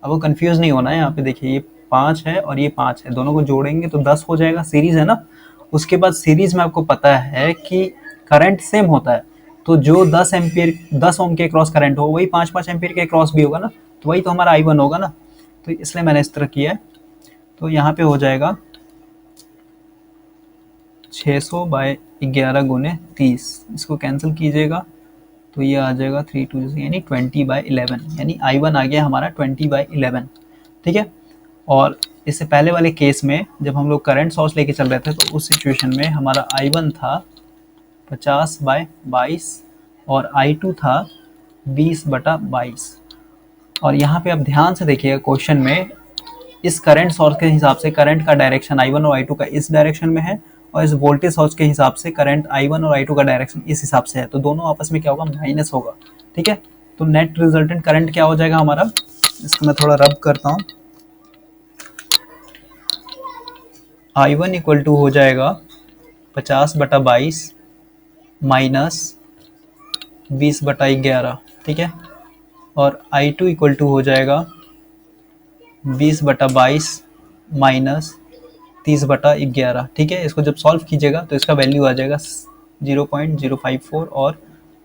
अब वो कंफ्यूज नहीं होना है, यहाँ पे देखिए ये 5 है और ये 5 है, दोनों को जोड़ेंगे तो 10 हो जाएगा, सीरीज है ना। उसके बाद सीरीज में आपको पता है कि करंट सेम होता है, तो जो 10 ओम के क्रॉस करंट हो वही 5-5 एम्पियर के क्रॉस भी होगा ना, तो वही तो हमारा I1 होगा ना। तो इसलिए मैंने इस तरह किया है। तो यहाँ पे हो जाएगा 600/11 गुने 30, इसको कैंसिल कीजिएगा तो ये आ जाएगा 3 2 यानी 20/11, यानी I1 आ गया हमारा 20/11। ठीक है, और इससे पहले वाले केस में जब हम लोग करंट सोर्स लेके चल रहे थे तो उस सिचुएशन में हमारा I1 था 50/22 और I2 था 20/22। और यहाँ पे आप ध्यान से देखिएगा क्वेश्चन में इस करंट सोर्स के हिसाब से करंट का डायरेक्शन I1 और I2 का इस डायरेक्शन में है और इस वोल्टेज सोर्स के हिसाब से करंट I1 और I2 का डायरेक्शन इस हिसाब से है, तो दोनों आपस में क्या होगा माइनस होगा। ठीक है, तो नेट रिजल्टेंट करंट क्या हो जाएगा हमारा, इसको मैं थोड़ा रब करता हूँ। I1 इक्वल टू हो जाएगा 50/22 माइनस 20/11। ठीक है, और I2 इक्वल टू हो जाएगा 20/22 माइनस 30/11। ठीक है, इसको जब सॉल्व कीजिएगा तो इसका वैल्यू आ जाएगा 0.054 और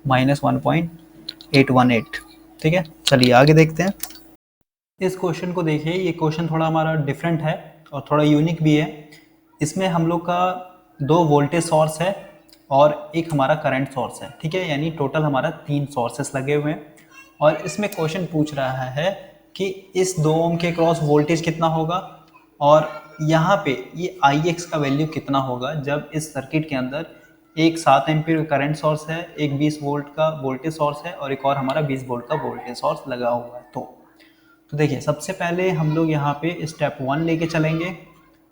-1.818। ठीक है, चलिए आगे देखते हैं। इस क्वेश्चन को देखिए, ये क्वेश्चन थोड़ा हमारा डिफरेंट है और थोड़ा यूनिक भी है। इसमें हम लोग का दो वोल्टेज सोर्स है और एक हमारा करंट सोर्स है, ठीक है, यानी टोटल हमारा 3 सोर्सेस लगे हुए हैं। और इसमें क्वेश्चन पूछ रहा है कि इस 2 ओम के क्रॉस वोल्टेज कितना होगा और यहाँ पे ये Ix का वैल्यू कितना होगा जब इस सर्किट के अंदर एक 7 एम्पीयर का करंट सोर्स है, एक 20 वोल्ट का वोल्टेज सोर्स है और एक और हमारा 20 वोल्ट का वोल्टेज सोर्स लगा हुआ है। तो देखिए, सबसे पहले हम लोग यहाँ पे स्टेप 1 लेके चलेंगे।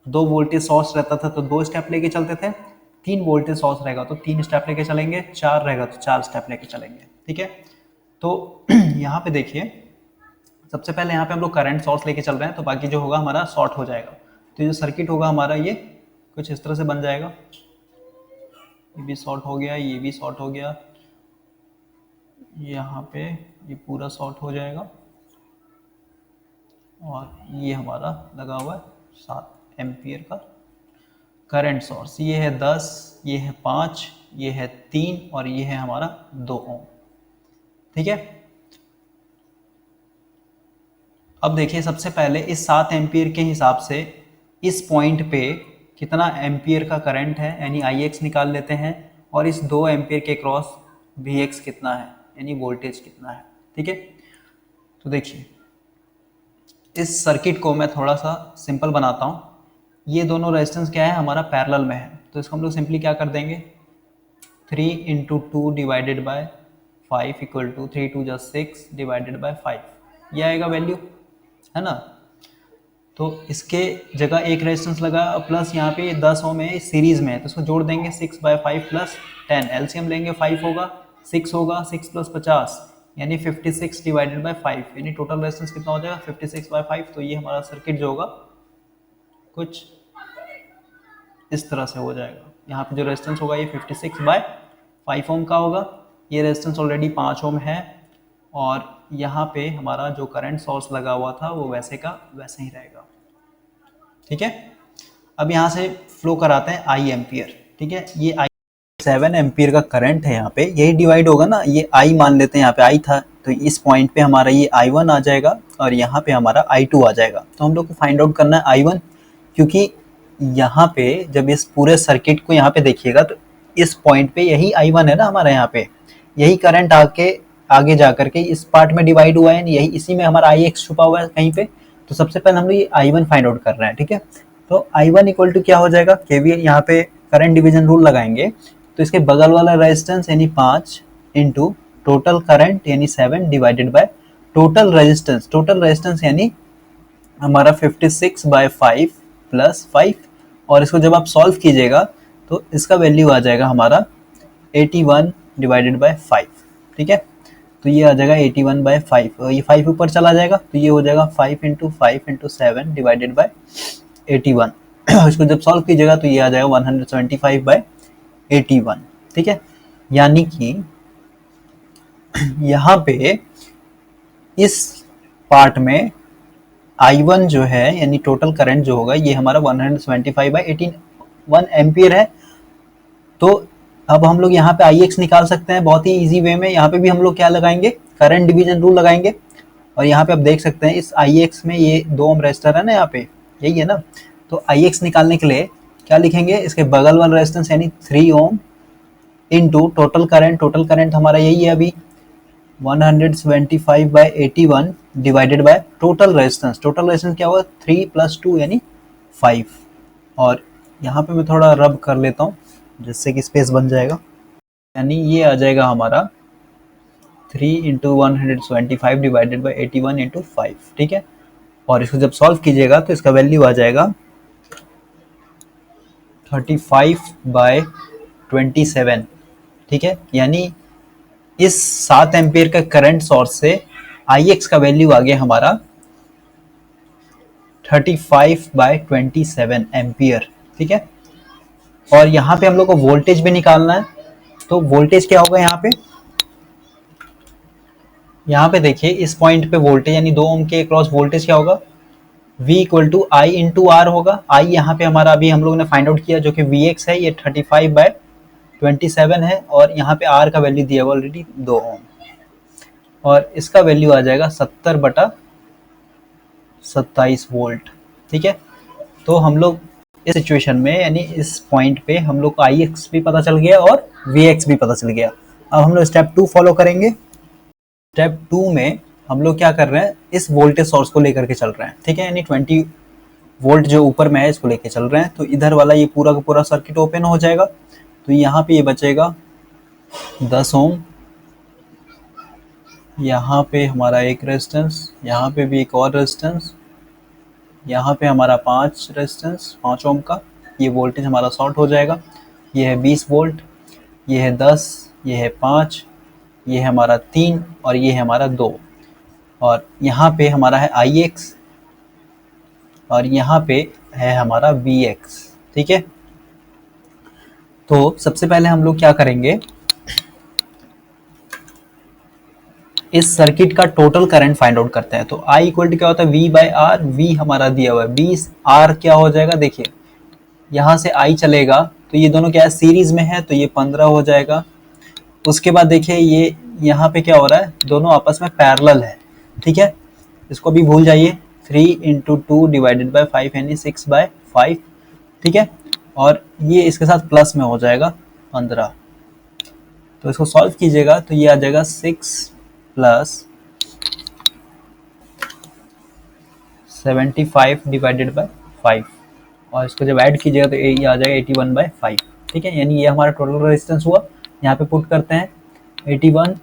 2 वोल्टेज सोर्स रहता था तो 2 स्टेप लेके चलते थे, 3 वोल्टेज सोर्स रहेगा तो 3 स्टेप लेके चलेंगे, 4 रहेगा तो 4 स्टेप लेके चलेंगे, ठीक है। तो यहाँ पे देखिए, सबसे पहले यहाँ पे हम लोग करंट सोर्स लेके चल रहे हैं तो बाकी जो होगा हमारा शॉर्ट हो जाएगा। तो ये जो सर्किट होगा हमारा ये कुछ इस तरह से बन जाएगा। ये भी शॉर्ट हो गया, ये भी शॉर्ट हो गया, यहाँ पे ये पूरा शॉर्ट हो जाएगा और ये हमारा लगा हुआ है 7 एम्पियर का करंट सोर्स। ये है 10, ये है 5, ये है 3 और ये है हमारा 2 ओम, ठीक है। अब देखिए, सबसे पहले इस 7 एम्पियर के हिसाब से इस पॉइंट पे कितना एम्पियर का करंट है यानी Ix निकाल लेते हैं और इस 2 एम्पियर के क्रॉस Vx कितना है यानी वोल्टेज कितना है, ठीक है। तो देखिए, इस सर्किट को मैं थोड़ा सा सिंपल बनाता हूँ। ये दोनों रेजिस्टेंस क्या है हमारा पैरेलल में है, तो इसको हम लोग सिंपली क्या कर देंगे, 3 × 2 डिवाइडेड बाय 5 इक्वल टू 3 2 जा 6 डिवाइडेड बाय 5, ये आएगा वैल्यू, है ना। तो इसके जगह एक रेजिस्टेंस लगा प्लस यहाँ पे 10 ओम है सीरीज में है तो इसको जोड़ देंगे 6/5 प्लस 10, एलसीएम लेंगे 5 होगा 6 होगा, 6 + 50 यानी 56 डिवाइडेड बाय 5 यानी टोटल रेजिस्टेंस कितना हो जाएगा 56/5। तो ये हमारा सर्किट जो होगा कुछ इस तरह से हो जाएगा। यहाँ पे जो रेजिस्टेंस होगा ये 56/5 ओम का होगा। ये रेजिस्टेंस ऑलरेडी 5 ओम है और यहाँ पे हमारा जो करंट सोर्स लगा हुआ था वो वैसे का वैसे ही रहेगा, ठीक है। अब यहाँ से फ्लो कराते हैं I एम्पियर, ठीक है। ये 7 एम्पियर का करंट है, यहाँ पे यही डिवाइड होगा ना, ये I मान लेते हैं, यहाँ पे I था तो इस पॉइंट पे हमारा ये I1 आ जाएगा और यहाँ पे हमारा I2 आ जाएगा। तो हम लोग को फाइंड आउट करना है I1, क्योंकि यहाँ पे जब इस पूरे सर्किट को यहाँ पे देखिएगा तो इस पॉइंट पे यही I1 है ना हमारा, यहाँ पे यही करंट आगे जा करके इस पार्ट में डिवाइड हुआ है, यही इसी में हमारा Ix छुपा हुआ है कहीं पे। तो सबसे पहले हम लोग ये I1 फाइंड आउट कर रहे हैं, ठीक है। तो I1 इक्वल टू क्या हो जाएगा, केवीएल यहाँ पे करंट डिवीजन रूल लगाएंगे तो इसके बगल वाला रेजिस्टेंस यानी 5 इंटू टोटल करंट यानी 7 डिवाइडेड बाय टोटल रेजिस्टेंस यानी हमारा 56/5 प्लस 5 और इसको जब आप सॉल्व कीजिएगा तो इसका वैल्यू आ जाएगा हमारा 81 डिवाइडेड बाय 5, ठीक है। तो ये आ जाएगा 81/5 और ये 5 ऊपर चला जाएगा तो ये हो जाएगा 5 × 5 × 7 डिवाइडेड बाय 81। इसको जब सॉल्व कीजिएगा तो ये आ जाएगा 175/81, ठीक है। यानी कि यहाँ पे इस पार्ट में I1 जो है यानी टोटल करंट जो होगा ये हमारा 175/81 एम्पियर है। तो अब हम लोग यहाँ पे Ix निकाल सकते हैं बहुत ही इजी वे में। यहाँ पे भी हम लोग क्या लगाएंगे, करंट डिवीजन रूल लगाएंगे और यहाँ पे आप देख सकते हैं इस Ix में ये 2 ओम रेजिस्टर है ना, यहाँ पे यही है ना। तो Ix निकालने के लिए क्या लिखेंगे, इसके बगल वाला रेजिस्टेंस यानी 3 ओम इंटू टोटल करंट हमारा यही है अभी 175/81 डिवाइडेड बाय टोटल रेजिस्टेंस क्या हुआ 3 + 2 यानी 5। और यहाँ पे मैं थोड़ा रब कर लेता हूँ जिससे कि स्पेस बन जाएगा, यानी ये आ जाएगा हमारा 3 × 175 डिवाइडेड बाय 81 × 5, ठीक है। और इसको जब सॉल्व कीजिएगा तो इसका वैल्यू आ जाएगा 35/27, ठीक है। यानी इस 7 एम्पियर का करंट सोर्स से Ix का वैल्यू आ गया हमारा 35/27 एम्पियर, ठीक है। और यहाँ पे हम लोग को वोल्टेज भी निकालना है, तो वोल्टेज क्या होगा यहाँ पे देखिए इस पॉइंट पे वोल्टेज यानी 2 ओम के क्रॉस वोल्टेज क्या होगा, V = I × R होगा। I यहाँ पे हमारा अभी हम लोग ने फाइंड आउट किया जो कि Vx है, ये 35/27 है और यहाँ पे R का वैल्यू दिया हुआ ऑलरेडी 2 ओम और इसका वैल्यू आ जाएगा 70/30 27 वोल्ट। ठीक है, तो हम लोग इस सिचुएशन में यानी इस पॉइंट पे हम लोग को आई एक्स भी पता चल गया और वी एक्स भी पता चल गया। अब हम लोग स्टेप 2 फॉलो करेंगे। स्टेप 2 में हम लोग क्या कर रहे हैं, इस वोल्टेज सोर्स को लेकर के चल रहे हैं। ठीक है, यानी 20 वोल्ट जो ऊपर में है इसको लेके चल रहे हैं। तो इधर वाला ये पूरा का पूरा सर्किट ओपन हो जाएगा। तो यहाँ पे ये बचेगा 10 ओम, यहाँ पे हमारा एक रेजिस्टेंस, यहाँ पे भी एक और रेजिस्टेंस, यहाँ पे हमारा 5 रेजिस्टेंस 5 ओम का। ये वोल्टेज हमारा शॉर्ट हो जाएगा। ये है 20 वोल्ट, ये है 10, ये है 5, ये है हमारा 3 और ये है हमारा 2। और यहाँ पे हमारा है आई एक्स और यहाँ पे है हमारा वी एक्स। ठीक है, तो सबसे पहले हम लोग क्या करेंगे, इस सर्किट का टोटल करंट फाइंड आउट करते हैं। तो I इक्वल टू क्या होता है, V बाई आर। V हमारा दिया हुआ है 20, R क्या हो जाएगा, देखिए यहाँ से I चलेगा तो ये दोनों क्या है, सीरीज में है, तो ये 15 हो जाएगा। उसके बाद देखिए ये यहाँ पे क्या हो रहा है, दोनों आपस में पैरेलल है। ठीक है, इसको भी भूल जाइए, 3 इंटू 2 डिवाइडेड बाई 5 यानी 6 बाय 5। ठीक है, और ये इसके साथ प्लस में हो जाएगा 15। तो इसको सॉल्व कीजिएगा तो ये आ जाएगा 6 प्लस 75 डिवाइडेड बाय 5 और इसको जब ऐड कीजिएगा तो ये आ जाएगा 81 बाय 5। ठीक है, यानी ये हमारा टोटल रेजिस्टेंस हुआ। यहाँ पे पुट करते हैं 81,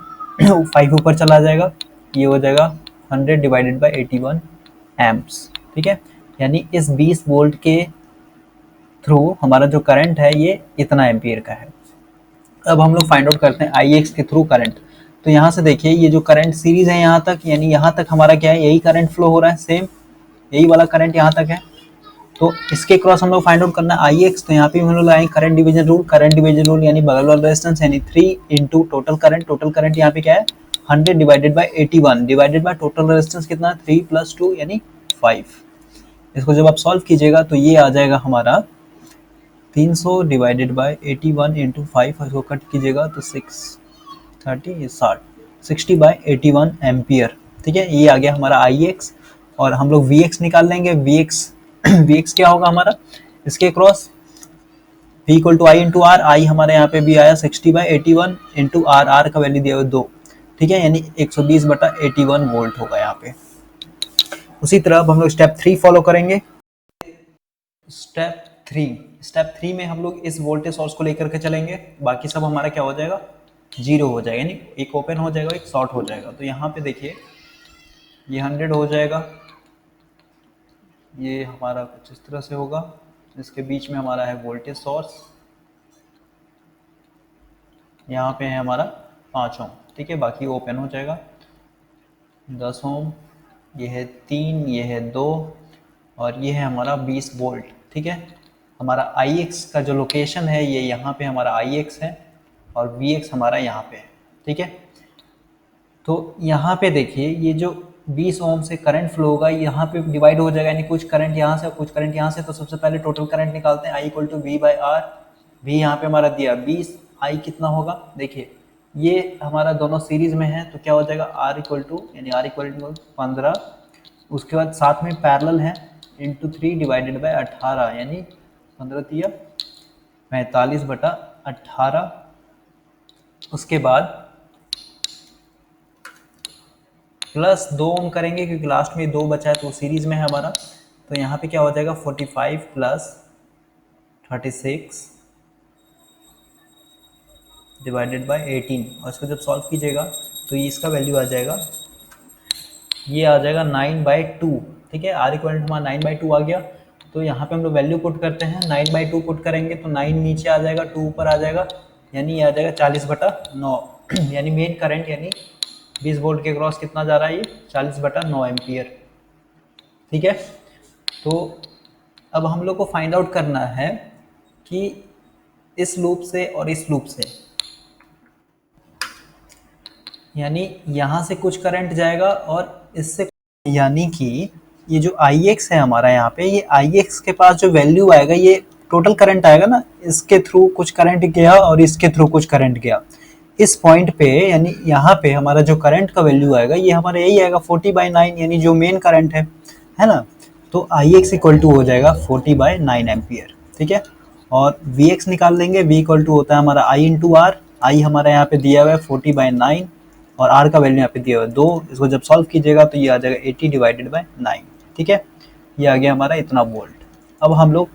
5 ऊपर चला जाएगा, ये हो जाएगा 100 डिवाइडेड बाय 81 एम्प्स। ठीक है, यानी इस 20 वोल्ट के थ्रू हमारा जो करंट है ये इतना एम्पियर का है। अब हम लोग फाइंड आउट करते हैं आई एक्स के थ्रू करंट। तो यहाँ से देखिए ये जो करंट सीरीज है यहाँ तक, यानी यहाँ तक हमारा क्या है, यही करंट फ्लो हो रहा है, सेम यही वाला करंट यहाँ तक है। तो इसके क्रॉस हम लोग फाइंड आउट करना है आई एक्स। तो यहाँ पे हम लोग लगाएंगे current division rule. Current division rule यानी बगल वाला रेजिस्टेंस यानी 3 into total current. Total current यहाँ पे क्या है 100 divided by 81 divided by total resistance कितना, 3 + 2 यानी 5। इसको जब आप सॉल्व कीजिएगा तो ये आ जाएगा हमारा 300 डिवाइडेड बाई 81 इंटू 5। इसको कट कीजिएगा तो 60 बाई 81 एम्पियर। ठीक है, ये आ गया हमारा आई एक्स। और हम लोग वी एक्स निकाल लेंगे। वी एक्स क्या होगा हमारा, इसके cross V equal to I into R. I हमारे यहाँ पे भी आया 60 बाई 81 इंटू आर। आर का वैल्यू दिया हुआ 2। ठीक है, यानी 120/81 वोल्ट होगा यहाँ पे। उसी तरह अब हम लोग स्टेप 3 फॉलो करेंगे। स्टेप 3 में हम लोग इस वोल्टेज सोर्स को लेकर के चलेंगे। बाकी सब हमारा क्या हो जाएगा, 0 हो जाएगा, यानी एक ओपन हो जाएगा, एक शॉर्ट हो जाएगा। तो यहाँ पे देखिए ये 100 हो जाएगा, ये हमारा कुछ इस तरह से होगा। इसके बीच में हमारा है वोल्टेज सोर्स, यहाँ पे है हमारा 5 ओम। ठीक है, बाकी ओपन हो जाएगा 10 ओम, ये है 3, ये है 2 और ये है हमारा 20 वोल्ट। ठीक है, हमारा आई एक्स का जो लोकेशन है ये यहाँ पे हमारा आई एक्स है और वी एक्स हमारा यहाँ पे है। ठीक है, तो यहाँ पे देखिए ये जो 20 ओम से करंट फ्लो होगा यहाँ पे डिवाइड हो जाएगा, यानी कुछ करंट यहाँ से कुछ करंट यहाँ से। तो सबसे पहले टोटल करंट निकालते हैं। I equal to V by R. V यहाँ पे हमारा दिया 20, आई कितना होगा, देखिए ये हमारा दोनों सीरीज में है तो क्या हो जाएगा आर इक्वल टू 15। उसके बाद साथ में पैरेलल है इंटू 3 डिवाइडेड बाई 18 यानी 15 45/18। उसके बाद प्लस 2 ओम करेंगे क्योंकि लास्ट में 2 बचा है तो सीरीज में है हमारा। तो यहाँ पे क्या हो जाएगा 45 + 36 डिवाइडेड बाई 18 और इसको जब सॉल्व कीजिएगा तो ये इसका वैल्यू आ जाएगा, ये आ जाएगा 9/2। ठीक है, आर इक्वल हमारा 9/2 आ गया। तो यहाँ पे हम लोग वैल्यू पुट करते हैं, 9/2 पुट करेंगे तो 9 नीचे आ जाएगा, 2 ऊपर आ जाएगा, यानी ये आ जाएगा 40/9 यानी मेन करंट यानी 20 वोल्ट के क्रॉस कितना जा रहा है, ये 40/9 एम्पियर। ठीक है, तो अब हम लोग को फाइंड आउट करना है कि इस लूप से और इस लूप से, यानी यहाँ से कुछ करंट जाएगा और इससे, यानी कि ये जो आई एक्स है हमारा यहाँ पे, ये आई एक्स के पास जो वैल्यू आएगा ये टोटल करंट आएगा ना, इसके थ्रू कुछ करंट गया और इसके थ्रू कुछ करंट गया। इस पॉइंट पे यानी यहाँ पे हमारा जो करंट का वैल्यू आएगा ये हमारा यही आएगा 40/9 यानी जो मेन करंट है। है ना। तो आई एक्स इक्वल टू हो जाएगा 40/9 एम्पियर, ठीक है। और वी एक्स निकाल लेंगे, वी इक्वल टू होता है हमारा आई इंटू आर। आई हमारा यहाँ पे दिया हुआ है 40/9 और आर का वैल्यू यहाँ पे दिया हुआ है 2। इसको जब सॉल्व कीजिएगा तो ये आ जाएगा 80/9, ठीक है। ये आ गया हमारा इतना वोल्ट। अब हम लोग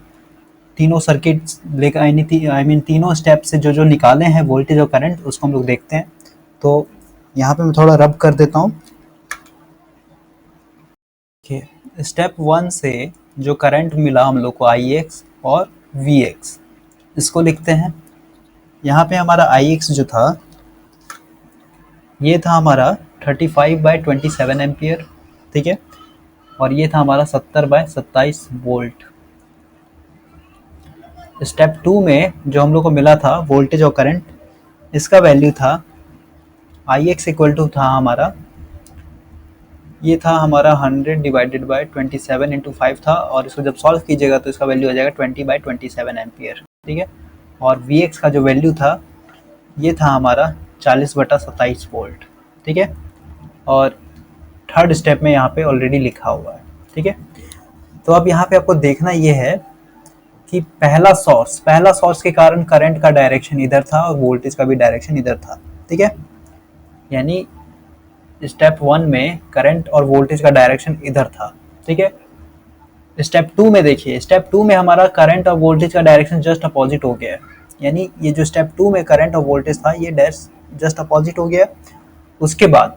तीनों सर्किट लेकर आई मीन तीनों स्टेप से जो जो निकाले हैं वोल्टेज और करंट, उसको हम लोग देखते हैं। तो यहाँ पे मैं थोड़ा रब कर देता हूँ। स्टेप 1 से जो करंट मिला हम लोग को आई एक्स और वी एक्स, इसको लिखते हैं। यहाँ पे हमारा आई एक्स जो था ये था हमारा 35/27 एम्पियर, ठीक है। और ये था हमारा 70/27 वोल्ट। स्टेप 2 में जो हम लोग को मिला था वोल्टेज और करंट, इसका वैल्यू था आई एक्स इक्वल टू था हमारा, ये था हमारा 100/27 इंटू 5 था। और इसको जब सॉल्व कीजिएगा तो इसका वैल्यू आ जाएगा 20/27 एम्पियर, ठीक है। और वी एक्स का जो वैल्यू था ये था हमारा 40/27 वोल्ट, ठीक है। और थर्ड स्टेप में यहाँ पे ऑलरेडी लिखा हुआ है, ठीक है। तो अब यहाँ पे आपको देखना ये है कि पहला सोर्स के कारण करंट का डायरेक्शन इधर था और वोल्टेज का भी डायरेक्शन इधर था, ठीक है। यानी स्टेप 1 में करंट और वोल्टेज का डायरेक्शन इधर था, ठीक है। स्टेप 2 में देखिए, स्टेप 2 में हमारा करंट और वोल्टेज का डायरेक्शन जस्ट अपोजिट हो गया है। यानी ये जो स्टेप 2 में करंट और वोल्टेज था ये जस्ट अपोजिट हो गया। उसके बाद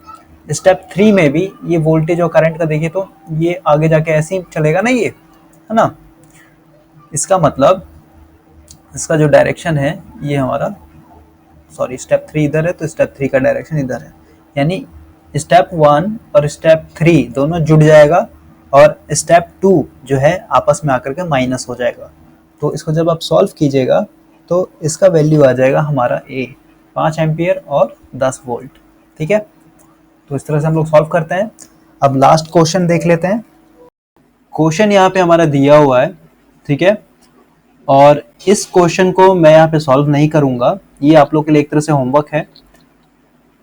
स्टेप 3 में भी ये वोल्टेज और करंट का देखिए तो ये आगे जाके ऐसे ही चलेगा ना, ये है ना। इसका मतलब इसका जो डायरेक्शन है ये हमारा, सॉरी स्टेप 3 इधर है तो स्टेप 3 का डायरेक्शन इधर है। यानी स्टेप 1 और स्टेप 3 दोनों जुड़ जाएगा और स्टेप 2 जो है आपस में आकर के माइनस हो जाएगा। तो इसको जब आप सॉल्व कीजिएगा तो इसका वैल्यू आ जाएगा हमारा ए 5 एम्पियर और 10 वोल्ट, ठीक है। तो इस तरह से हम लोग सॉल्व करते हैं। अब लास्ट क्वेश्चन देख लेते हैं। क्वेश्चन यहाँ पे हमारा दिया हुआ है, ठीक है। और इस क्वेश्चन को मैं यहाँ पे सॉल्व नहीं करूँगा, ये आप लोग के लिए एक तरह से होमवर्क है।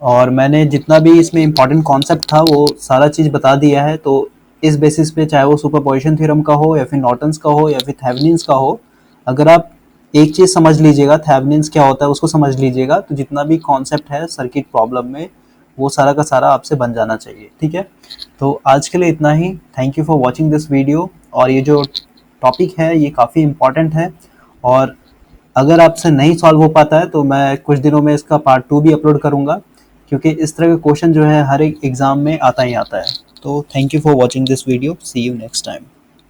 और मैंने जितना भी इसमें इम्पॉर्टेंट कॉन्सेप्ट था वो सारा चीज़ बता दिया है। तो इस बेसिस पे चाहे वो सुपरपोजिशन थ्योरम का हो या फिर नॉर्टन्स का हो या फिर थेवेनिन्स का हो, अगर आप एक चीज़ समझ लीजिएगा थेवेनिन्स क्या होता है उसको समझ लीजिएगा, तो जितना भी कॉन्सेप्ट है सर्किट प्रॉब्लम में वो सारा का सारा आपसे बन जाना चाहिए, ठीक है। तो आज के लिए इतना ही। Thank you for watching this video. और ये जो टॉपिक है ये काफ़ी इम्पॉर्टेंट है और अगर आपसे नहीं सॉल्व हो पाता है तो मैं कुछ दिनों में इसका पार्ट 2 भी अपलोड करूँगा, क्योंकि इस तरह के क्वेश्चन जो है हर एक एग्ज़ाम में आता ही आता है। तो thank you for watching this video, see you next time.